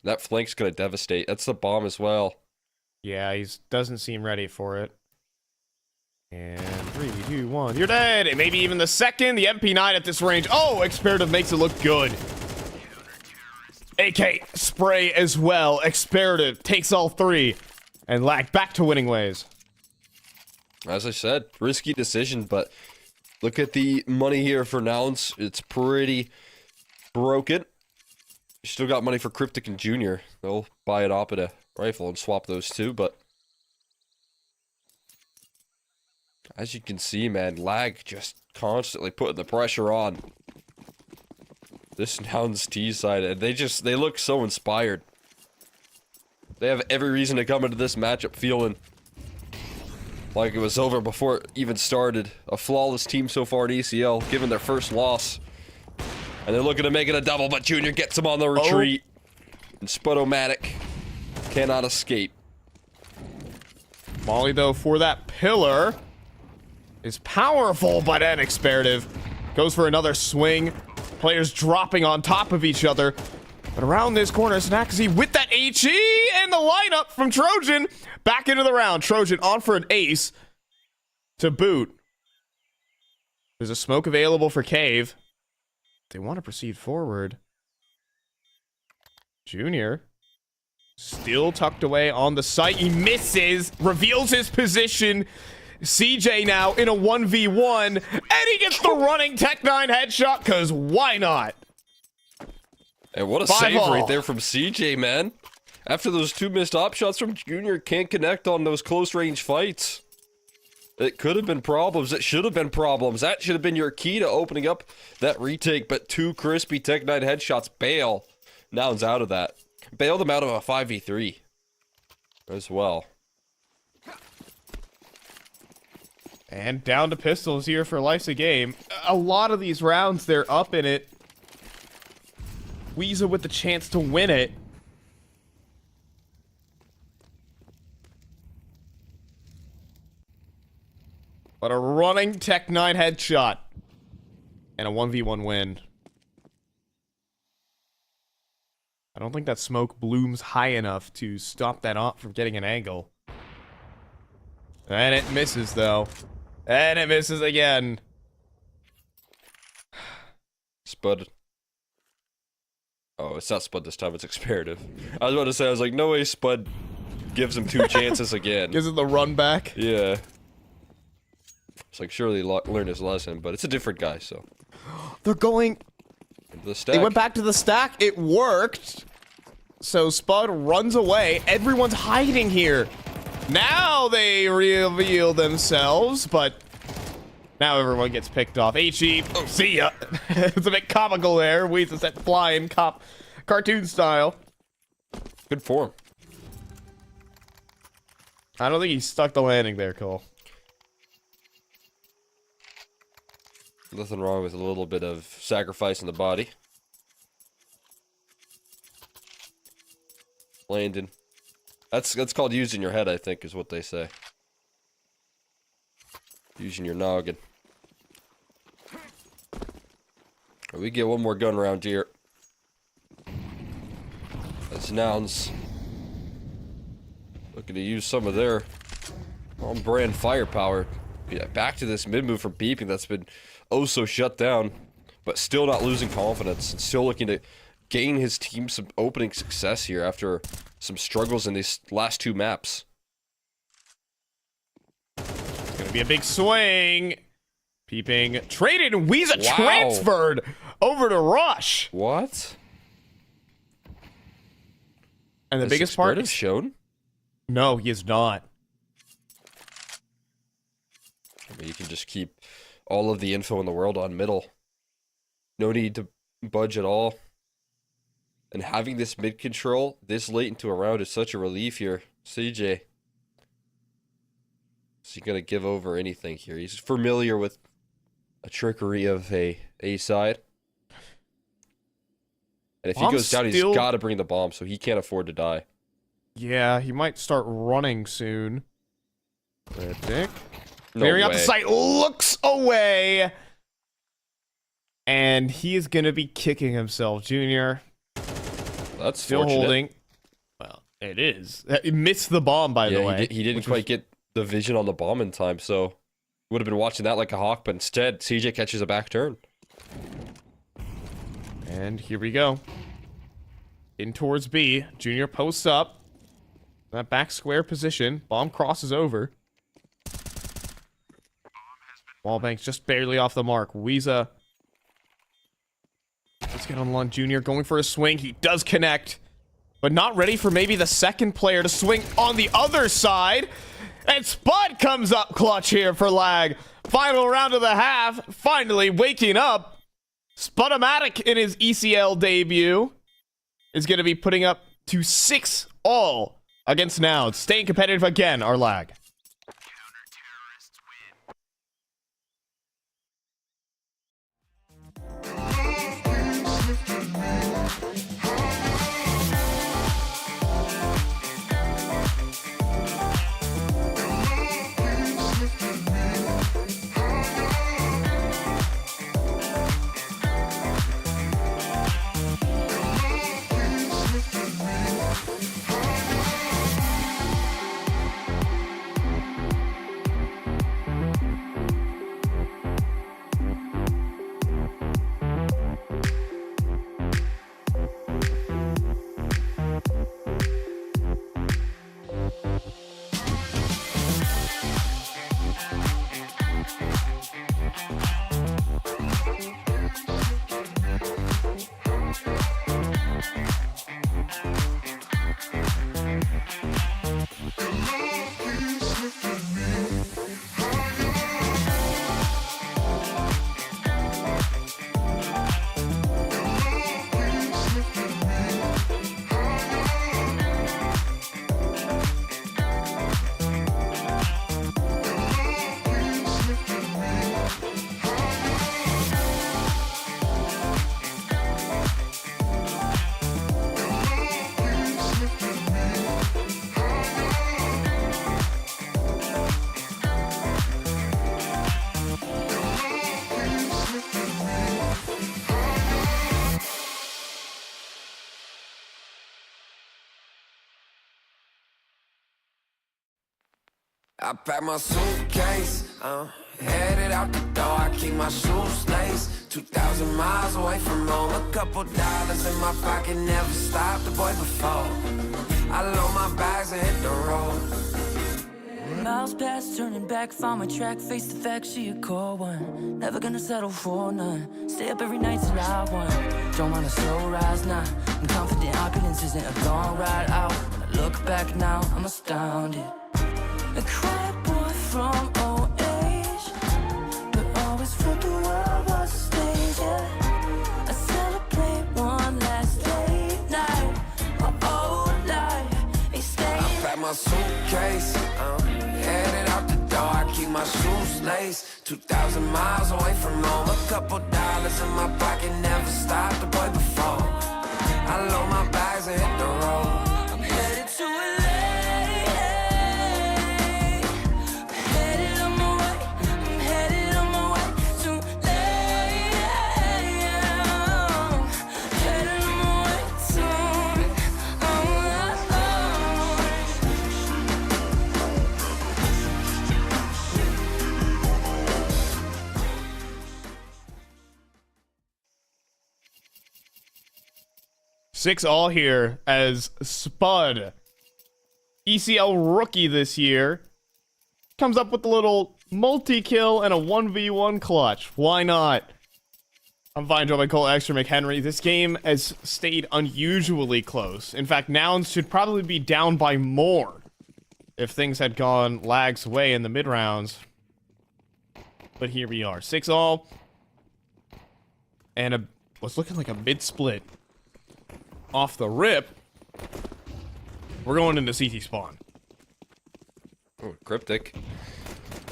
That flank's gonna devastate. That's the bomb as well. Yeah, he doesn't seem ready for it. And 3, 2, 1, you're dead! And maybe even the second, the MP9 at this range. Oh, Experative makes it look good. AK spray as well. Experative takes all three. And Lag back to winning ways. As I said, risky decision, but look at the money here for Nouns. It's pretty broken. You still got money for Cryptic and Junior. They'll buy it up at a rifle and swap those two, but as you can see, man, Lag just constantly putting the pressure on this Nouns T side, and they look so inspired. They have every reason to come into this matchup feeling like it was over before it even started. A flawless team so far in ECL, given their first loss. And they're looking to make it a double, but Junior gets them on the retreat. And Spudomatic cannot escape. Molly, though, for that pillar is powerful, but an Experative goes for another swing. Players dropping on top of each other. But around this corner, Snaxy with that HE and the lineup from Trojan. Back into the round. Trojan on for an ace to boot. There's a smoke available for Cave. They want to proceed forward. Junior still tucked away on the site. He misses, reveals his position. CJ now in a 1v1, and he gets the running Tech-9 headshot, because why not? And what a save right there from CJ, man. After those two missed op shots from Junior, can't connect on those close-range fights. It could have been problems. It should have been problems. That should have been your key to opening up that retake, but two crispy Tech-9 headshots bail. Nouns out of that. Bailed them out of a 5v3 as well. And down to pistols here for Life's a Game. A lot of these rounds, they're up in it. Weezer with the chance to win it. But a running Tech-9 headshot. And a 1v1 win. I don't think that smoke blooms high enough to stop that op from getting an angle. And it misses, though. And it misses again. Spud. Oh, it's not Spud this time, it's Experative. I was about to say, I was like, no way Spud gives him two chances again. Gives it the run back. Yeah. It's like, surely learned his lesson, but it's a different guy, so. They're going... Into the stack. They went back to the stack. It worked. So Spud runs away. Everyone's hiding here. Now they reveal themselves, but now everyone gets picked off. HE, oh, see ya. It's a bit comical there. Weezer set flying cartoon style. Good form. I don't think he stuck the landing there, Cole. Nothing wrong with a little bit of sacrifice in the body. Landon. That's called using your head, I think, is what they say. Using your noggin. We get one more gun round here. That's Nouns. Looking to use some of their on-brand firepower. Yeah, back to this mid-move from Beeping that's been oh so shut down, but still not losing confidence and still looking to gain his team some opening success here after some struggles in these last two maps. It's gonna be a big swing. Peeping traded and Weezer transferred over to Rush. What? And the biggest part is shown? No, he is not. I mean, you can just keep all of the info in the world on middle. No need to budge at all. And having this mid control this late into a round is such a relief here. CJ. Is he going to give over anything here? He's familiar with a trickery of a side. And if he goes down, he's got to bring the bomb, so he can't afford to die. Yeah, he might start running soon. Cryptic. No Very way. out the sight, looks away. And he is going to be kicking himself, Junior. That's still fortunate. holding. Well, it is. It missed the bomb, by the way. He didn't quite get the vision on the bomb in time, so would have been watching that like a hawk, but instead, CJ catches a back turn. And here we go. In towards B. Junior posts up. That back square position. Bomb crosses over. Wallbank's just barely off the mark. Weeza. Let's get on Lund Junior going for a swing. He does connect. But not ready for maybe the second player to swing on the other side. And Spud comes up clutch here for Lag. Final round of the half. Finally waking up. Spudomatic in his ECL debut is going to be putting up to 6-all against Nouns. Staying competitive again, our Lag. I pack my suitcase, headed out the door. I keep my shoes laced. 2,000 miles away from home. A couple dollars in my pocket, never stopped the boy before. I load my bags and hit the road. Miles past, turning back, found my track, face the fact, she a cold one. Never gonna settle for none. Stay up every night till I won. Don't want a slow rise now. I'm confident opulence isn't a long ride out. When I look back now, I'm astounded. A quiet boy from old age, but always felt the world was a stage, yeah. I celebrate one last late night, my old life, they stay. I pack my suitcase, headed out the door. I keep my shoes laced. 2,000 miles away from home. A couple dollars in my pocket, never stopped the boy before. I load my bags and hit the road. I'm headed to LA. Six all here as Spud, ECL rookie this year, comes up with a little multi-kill and a 1v1 clutch. Why not? I'm fine, joined by Cole Extra McHenry. This game has stayed unusually close. In fact, Nouns should probably be down by more if things had gone Lag's way in the mid-rounds. But here we are. 6 all. And what's looking like a mid-split. Off the rip, we're going into CT spawn. Oh, cryptic.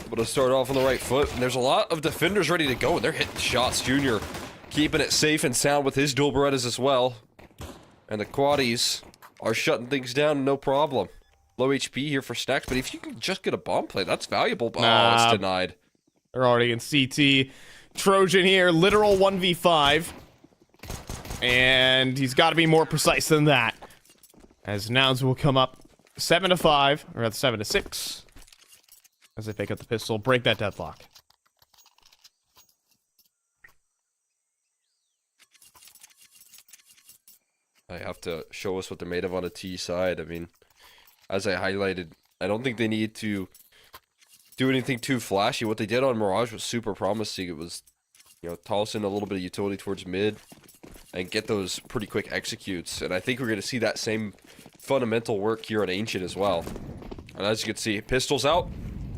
Able to start off on the right foot. And there's a lot of defenders ready to go, and they're hitting shots. Junior keeping it safe and sound with his dual Berettas as well. And the quaddies are shutting things down, no problem. Low HP here for Stacks, but if you can just get a bomb play, that's valuable. Oh, it's denied. They're already in CT. Trojan here, literal 1v5. And he's got to be more precise than that. As Nouns will come up 7-5, or rather 7-6. As they pick up the pistol, break that deadlock. I have to show us what they're made of on a T side. I mean, as I highlighted, I don't think they need to do anything too flashy. What they did on Mirage was super promising. It was, you know, toss in a little bit of utility towards mid and get those pretty quick executes. And I think we're going to see that same fundamental work here on Ancient as well. And as you can see, pistols out,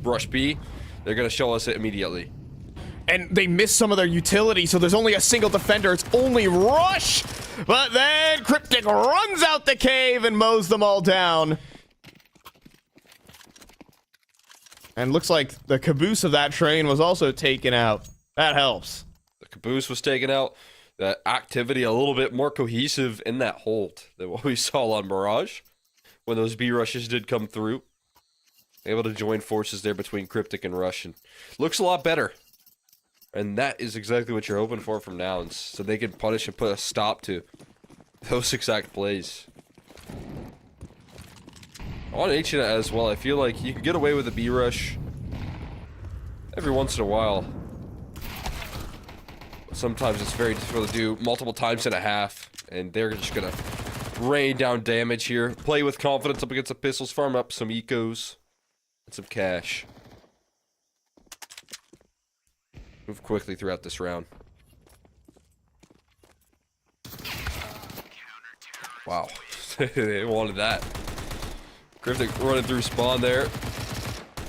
rush B. They're going to show us it immediately. And they missed some of their utility, so there's only a single defender. It's only Rush. But then Cryptic runs out the cave and mows them all down. And looks like the caboose of that train was also taken out. That helps. The caboose was taken out. That activity a little bit more cohesive in that hold than what we saw on Mirage when those B rushes did come through. Able to join forces there between Cryptic and Rush, and looks a lot better. And that is exactly what you're hoping for from Nouns, so they can punish and put a stop to those exact plays. On Ancient as well, I feel like you can get away with a B rush every once in a while. Sometimes it's very difficult to do multiple times and a half, and they're just gonna rain down damage here. Play with confidence up against the pistols, farm up some ecos and some cash. Move quickly throughout this round. Wow, they wanted that. Cryptic running through spawn there,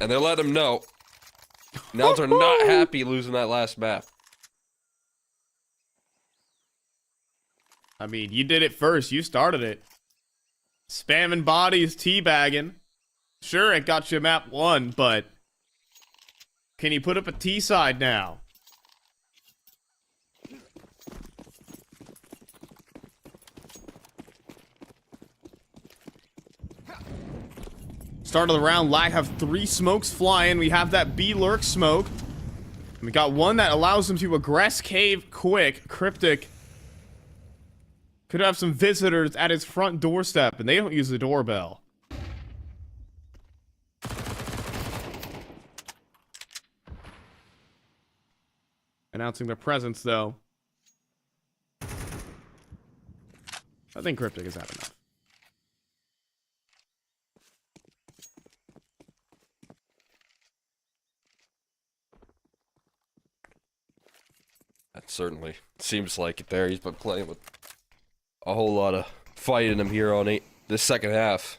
and they're letting them know. Nouns are not happy losing that last map. I mean, you did it first. You started it. Spamming bodies, teabagging. Sure, it got you map 1, but can you put up a T side now? Start of the round, Lag have 3 smokes flying. We have that B lurk smoke. And we got one that allows them to aggress cave quick. Cryptic could have some visitors at his front doorstep, and they don't use the doorbell. Announcing their presence, though. I think Cryptic has had enough. That certainly seems like it there. He's been playing with a whole lot of fight in him here on this second half.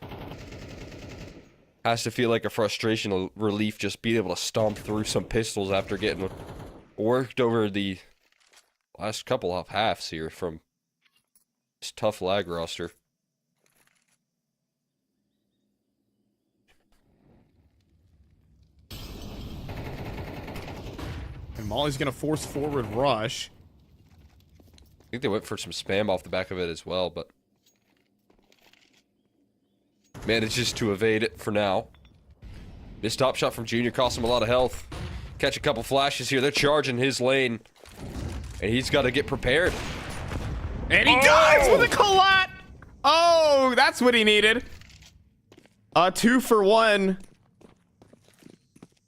Has to feel like a frustration, a relief, just being able to stomp through some pistols after getting worked over the last couple of halves here from this tough Lag roster. And Molly's gonna force forward Rush. I think they went for some spam off the back of it as well, but manages to evade it for now. This top shot from Junior cost him a lot of health. Catch a couple flashes here. They're charging his lane, and he's got to get prepared. And he dives with a collat! Oh, that's what he needed. 2 for 1.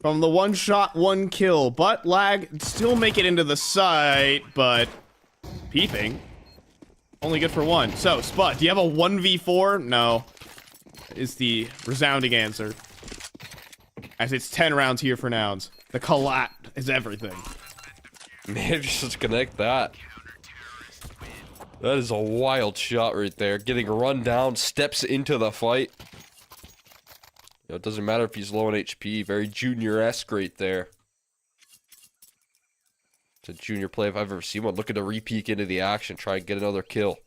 From the 1 shot, 1 kill. But Lag still make it into the site, but peeping. Only good for 1. So, Spud, do you have a 1v4? No. Is the resounding answer. As it's 10 rounds here for Nouns. The collat is everything. Manages to connect that. That is a wild shot right there. Getting run down, steps into the fight. You know, it doesn't matter if he's low on HP. Very Junior-esque right there. It's a Junior play if I've ever seen one. Looking to re-peek into the action, try and get another kill.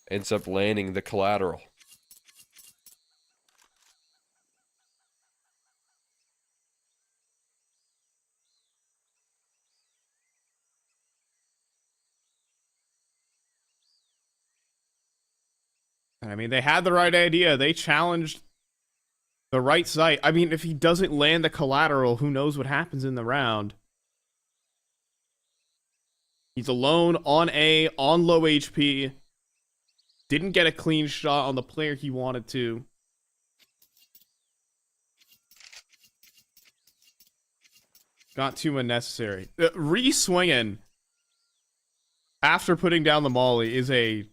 Ends up landing the collateral. I mean, they had the right idea. They challenged the right site. I mean, if he doesn't land the collateral, who knows what happens in the round. He's alone on A, on low HP. Didn't get a clean shot on the player he wanted to. Got too unnecessary. Re-swinging after putting down the molly is a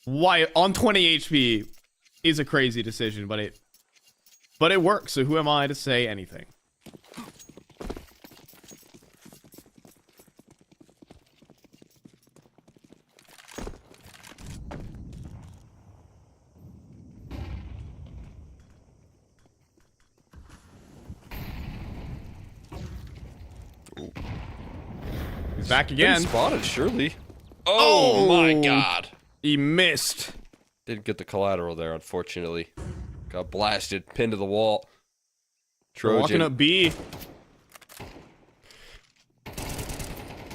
why on 20 HP is a crazy decision, but it works. So who am I to say anything? He's back again. Been spotted, surely. Oh my god. He missed. Didn't get the collateral there, unfortunately. Got blasted, pinned to the wall. Trojan. Walking up B.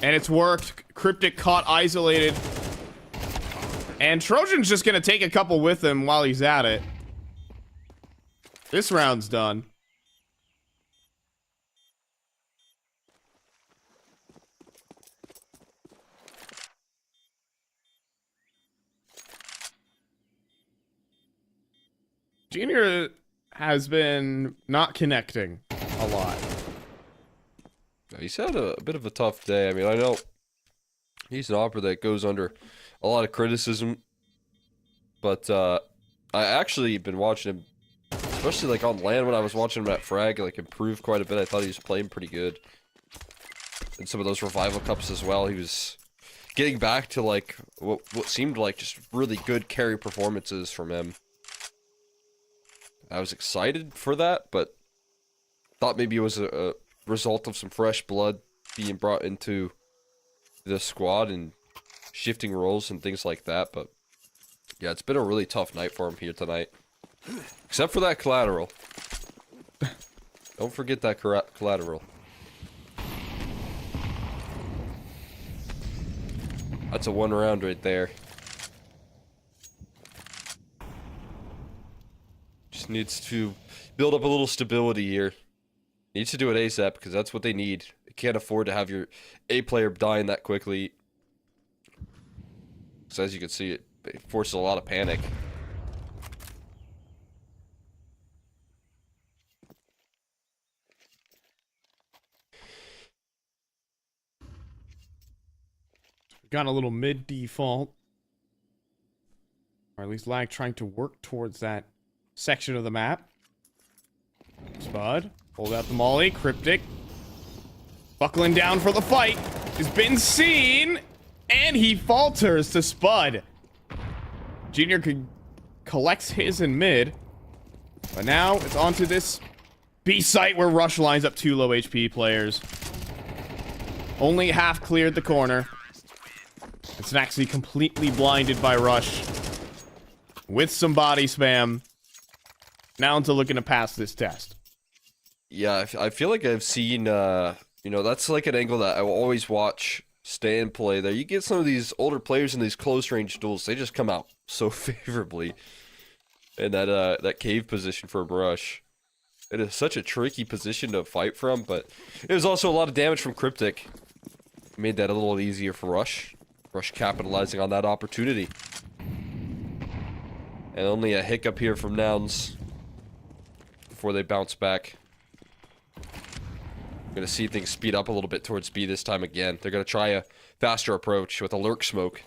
And it's worked. Cryptic caught isolated. And Trojan's just gonna take a couple with him while he's at it. This round's done. Junior has been not connecting a lot. He's had a bit of a tough day. I mean, I know he's an opera that goes under a lot of criticism, but I actually been watching him, especially like on land when I was watching him at Frag, like improve quite a bit. I thought he was playing pretty good. In some of those revival cups as well, he was getting back to like what seemed like just really good carry performances from him. I was excited for that, but thought maybe it was a result of some fresh blood being brought into the squad and shifting roles and things like that. But yeah, it's been a really tough night for him here tonight. Except for that collateral. Don't forget that collateral. That's a 1 round right there. Just needs to build up a little stability here. Needs to do it ASAP because that's what they need. They can't afford to have your A player dying that quickly. So as you can see, it forces a lot of panic. Got a little mid default. Or at least lag trying to work towards that section of the map. Spud. Hold out the molly. Cryptic. Buckling down for the fight. Has been seen. And he falters to Spud. Junior collects his in mid. But now it's onto this B site where Rush lines up 2 low HP players. Only half cleared the corner. It's actually completely blinded by Rush. With some body spam. Now into looking to pass this test. Yeah, I feel like I've seen, you know, that's like an angle that I will always watch stay and play there. You get some of these older players in these close range duels, they just come out so favorably in that cave position for Mirage. It is such a tricky position to fight from, but it was also a lot of damage from Cryptic. Made that a little easier for Rush. Rush capitalizing on that opportunity. And only a hiccup here from Nouns before they bounce back. Gonna see things speed up a little bit towards B this time again. They're gonna try a faster approach with a lurk smoke.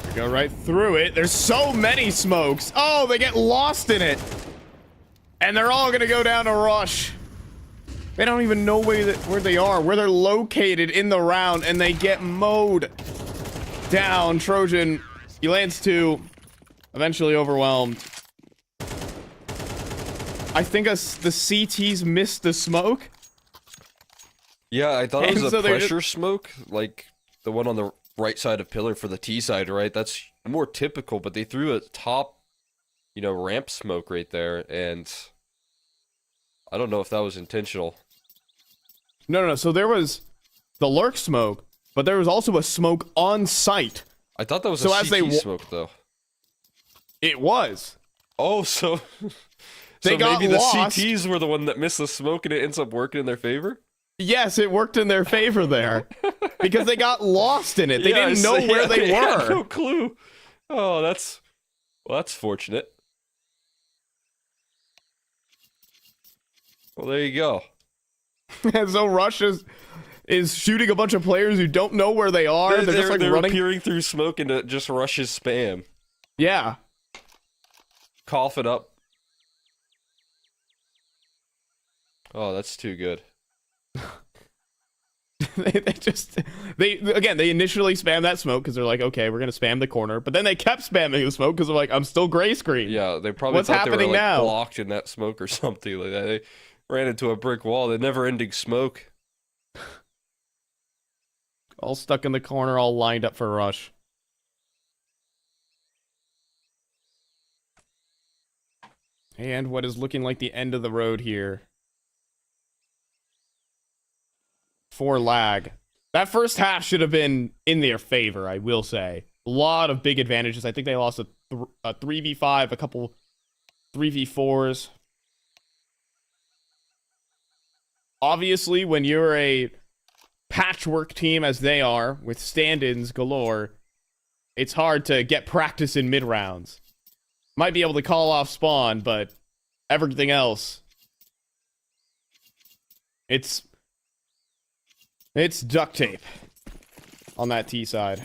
They go right through it. There's so many smokes. Oh, they get lost in it. And they're all gonna go down to Rush. They don't even know where they are, where they're located in the round, and they get mowed down. Trojan, he lands 2, eventually overwhelmed. I think the CTs missed the smoke. Yeah, I thought it was so a pressure smoke, like the one on the right side of pillar for the T side, right? That's more typical, but they threw a top, you know, ramp smoke right there, and I don't know if that was intentional. No. So there was the lurk smoke, but there was also a smoke on site. I thought that was a CT smoke, though. It was. Oh, so... They got maybe lost. The CTs were the one that missed the smoke and it ends up working in their favor? Yes, it worked in their favor there. Because they got lost in it. They didn't know where they were. Had no clue. Oh, that's fortunate. Well, there you go. And so Rush is is shooting a bunch of players who don't know where they are. They're just like running, peering through smoke into just rushes spam. Yeah. Cough it up. Oh, that's too good. they initially spam that smoke because they're like, okay, we're gonna spam the corner, but then they kept spamming the smoke because they're like, I'm still gray screen. Yeah, they probably What's thought they were happening like now? blocked in that smoke or something like that. They ran into a brick wall. The never-ending smoke. All stuck in the corner, all lined up for rush. And what is looking like the end of the road here for lag. That first half should have been in their favor, I will say. A lot of big advantages. I think they lost a 3v5, a couple 3v4s. Obviously, when you're a patchwork team as they are, with stand-ins galore, it's hard to get practice in mid-rounds. Might be able to call off spawn, but everything else, it's duct tape on that T side.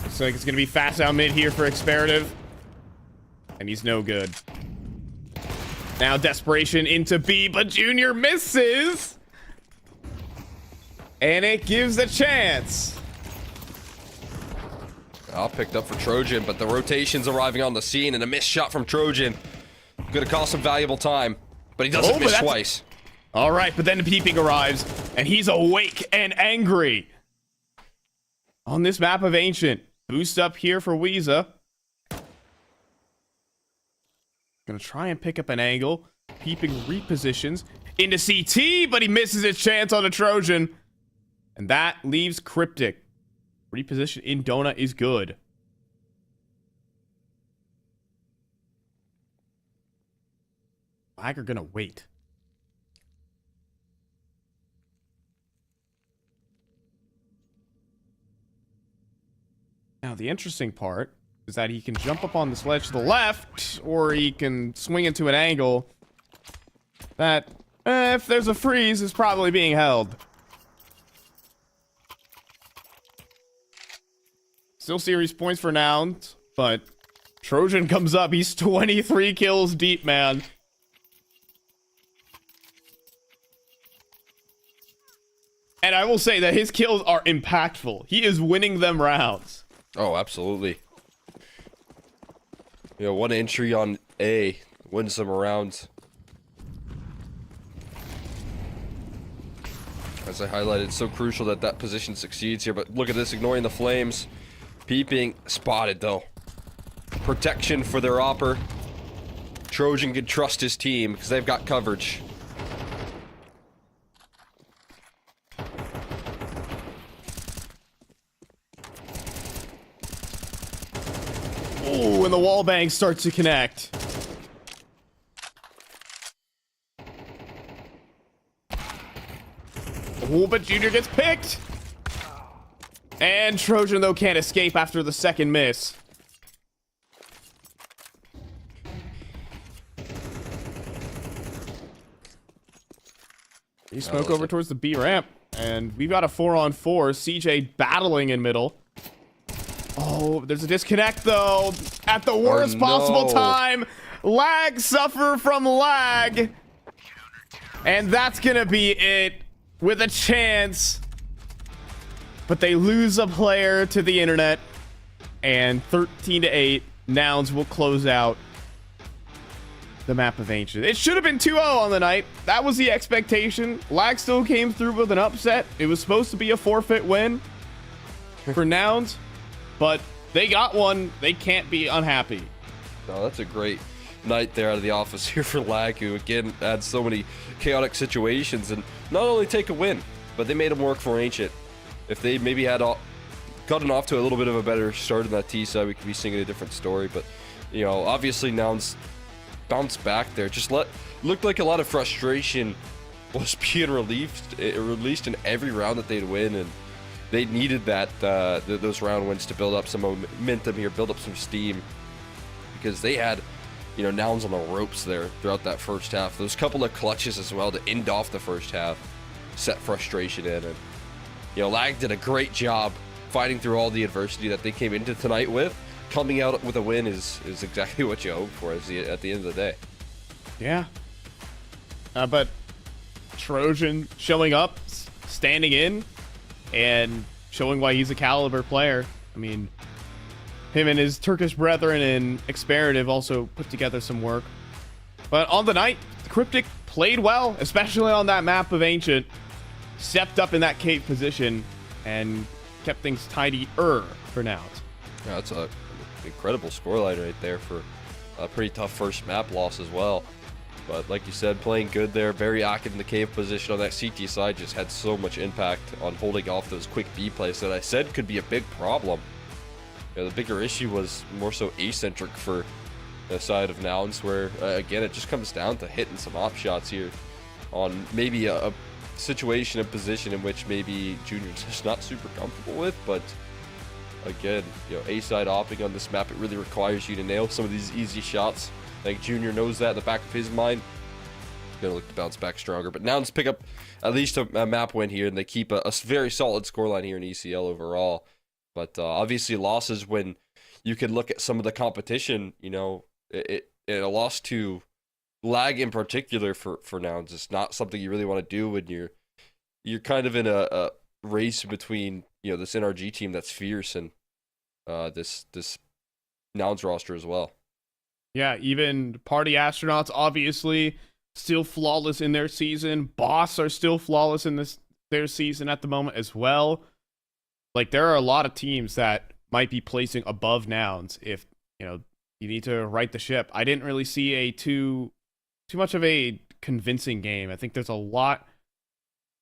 Looks like it's gonna be fast out mid here for Experative, and he's no good. Now desperation into B, but Junior misses, and it gives a chance. All picked up for Trojan, but the rotation's arriving on the scene, and a missed shot from Trojan. Gonna cost some valuable time, but he doesn't miss twice. All right, but then Peeping arrives, and he's awake and angry. On this map of Ancient, boost up here for Weeza. Gonna try and pick up an angle. Peeping repositions into CT, but he misses his chance on a Trojan. And that leaves Cryptic. Reposition in Donut is good. Lag are gonna wait. Now the interesting part is that he can jump up on this ledge to the left, or he can swing into an angle that, if there's a freeze, is probably being held. Still series points for Nouns, but Trojan comes up. He's 23 kills deep, man. And I will say that his kills are impactful. He is winning them rounds. Oh, absolutely. You know, one entry on A wins them rounds. As I highlighted, it's so crucial that that position succeeds here, but look at this, ignoring the flames. Peeping, spotted though. Protection for their opper. Trojan can trust his team because they've got coverage. Ooh, and the wall bang starts to connect. Ooh, but Junior gets picked. And Trojan, though, can't escape after the second miss. You smoke over towards the B ramp. And we've got a 4-on-4. CJ battling in middle. Oh, there's a disconnect, though. At the worst possible time. Lag suffer from lag. And that's going to be it. With a chance. But they lose a player to the internet. And 13-8, Nouns will close out the map of Ancient. It should have been 2-0 on the night. That was the expectation. Lag still came through with an upset. It was supposed to be a forfeit win for Nouns. But they got one. They can't be unhappy. No, that's a great night there out of the office here for Lag, who again had so many chaotic situations and not only take a win, but they made them work for Ancient. If they maybe had gotten off to a little bit of a better start in that T side, we could be singing a different story. But, you know, obviously Nouns bounced back there. Just looked like a lot of frustration was being released in every round that they'd win, and they needed that those round wins to build up some momentum here, build up some steam, because they had Nouns on the ropes there throughout that first half. Those couple of clutches as well to end off the first half, set frustration in. And, Lag did a great job fighting through all the adversity that they came into tonight with. Coming out with a win is exactly what you hope for at the end of the day. Yeah. But Trojan showing up, standing in, and showing why he's a caliber player. I mean, him and his Turkish brethren in Experative also put together some work. But on the night, Cryptic played well, especially on that map of Ancient. Stepped up in that cave position and kept things tidier for Nouns. Yeah, that's an incredible scoreline right there for a pretty tough first map loss as well. But like you said, playing good there, very active in the cave position on that CT side, just had so much impact on holding off those quick B plays that I said could be a big problem. The bigger issue was more so eccentric for the side of Nouns, where again it just comes down to hitting some op shots here on maybe a situation and position in which maybe Junior's just not super comfortable with. But again, A side opping on this map, it really requires you to nail some of these easy shots. I think Junior knows that in the back of his mind. Gonna look to bounce back stronger, but Nouns pick up at least a map win here, and they keep a very solid scoreline here in ECL overall. But obviously losses when you can look at some of the competition, a loss to Lag in particular for Nouns is not something you really want to do when you're kind of in a race between this NRG team that's fierce and this Nouns roster as well. Yeah, even Party Astronauts obviously still flawless in their season. Boss are still flawless in their season at the moment as well. Like, there are a lot of teams that might be placing above Nouns if you need to right the ship. I didn't really see too much of a convincing game. I think there's a lot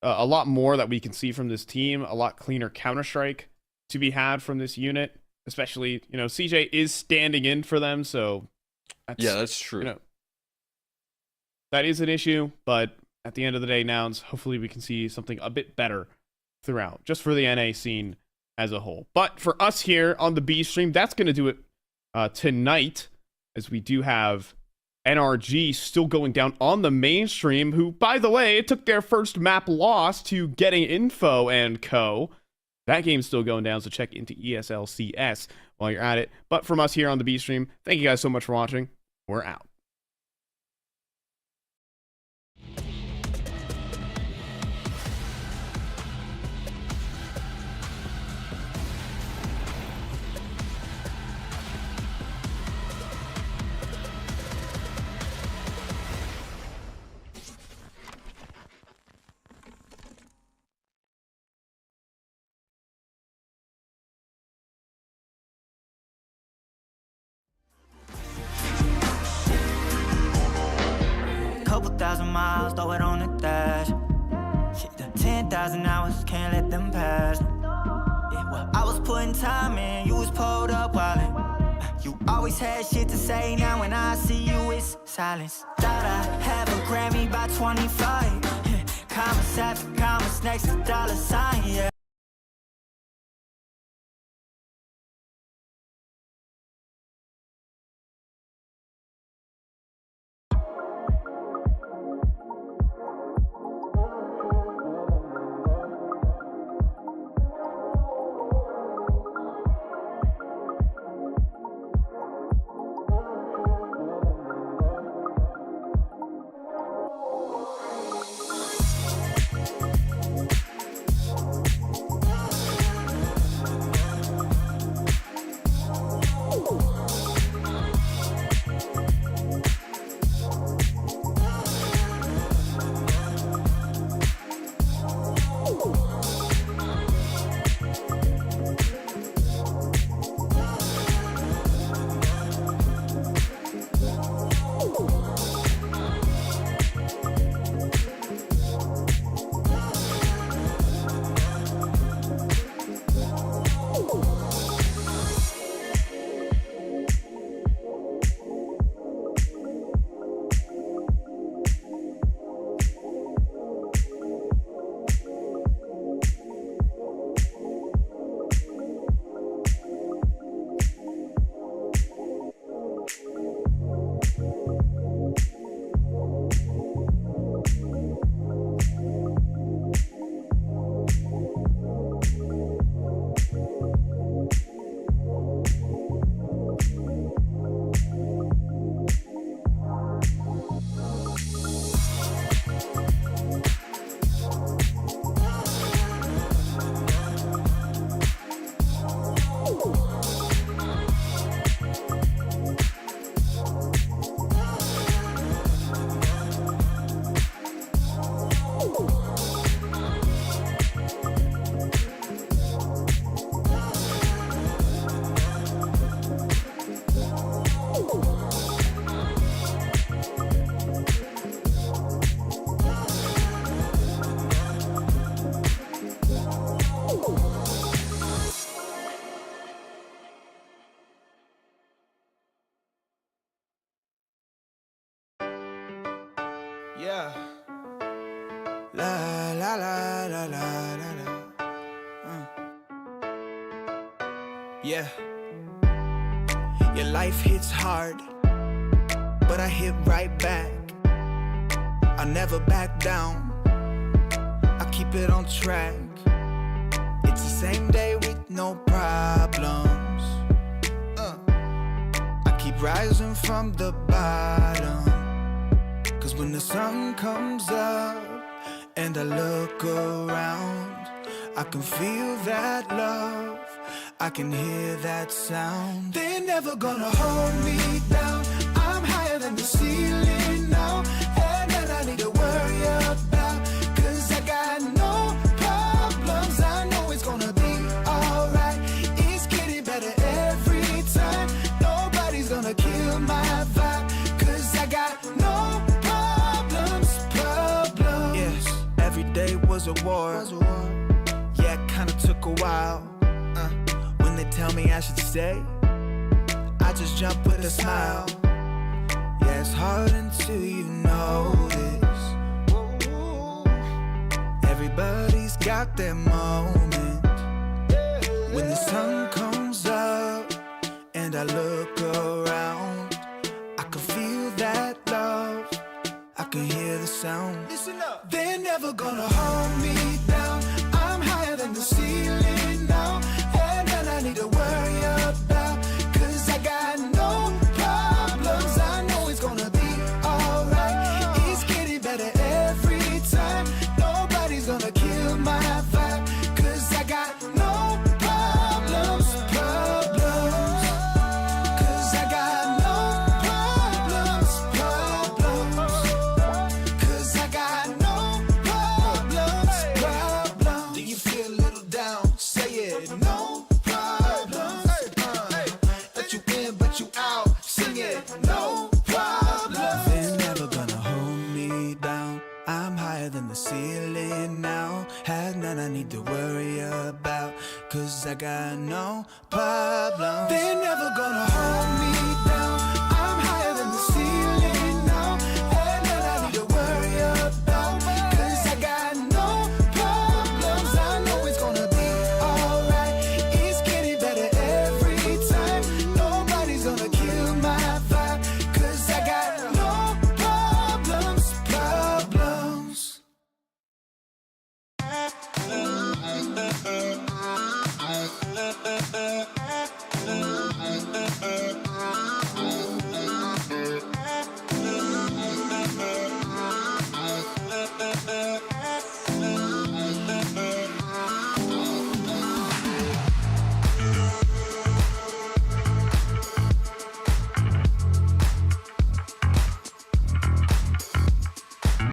more that we can see from this team. A lot cleaner Counter-Strike to be had from this unit, especially CJ is standing in for them, so. That's true. That is an issue, but at the end of the day, Nouns, hopefully we can see something a bit better throughout, just for the NA scene as a whole. But for us here on the B stream, that's going to do it tonight, as we do have NRG still going down on the mainstream, who, by the way, took their first map loss to Getting Info and Co. That game's still going down, so check into ESL CS while you're at it. But from us here on the B stream, thank you guys so much for watching. We're out. Couple thousand miles, throw it on the dash. Shit, the 10,000 hours, can't let them pass. Yeah, well, I was putting time in, you was pulled up wildin'. You always had shit to say, now when I see you, it's silence. Thought I have a Grammy by 25. Commas after commas next to dollar sign, yeah. Yeah. La la la la la la la. Yeah. Your life hits hard, but I hit right back. I never back down. I keep it on track. It's the same day with no problems. I keep rising from the bottom. Cause when the sun comes up and I look around, I can feel that love, I can hear that sound. They're never gonna hold me down. I'm higher than the ceiling now, and then I need to worry about, cause I got no problems. I know it's gonna be alright. It's getting better every time. Nobody's gonna kill my vibe, cause I got no problems. Yes, every day was a war. Yeah, it kinda took a while. When they tell me I should stay, I just jump with a smile. Yeah, it's hard until you notice. Everybody's got their moment. When the sun comes up and I look around, I can feel that love, I can hear the sound. Listen up. They're never gonna hold me down. I'm higher than the ceiling now, and then I need to worry about, cause I got no problems. I know it's gonna be alright. It's getting better every time. Nobody's gonna kill my vibe, cause I got no problems. Cause I got no problems. Cause I got no problems. Do you feel a little down? Say it. No problems. Let you in, but you out. Sing it. No problems. They're never gonna hold me down. I'm higher than the ceiling now. Had none I need to worry about, cause I got no problems. They're never gonna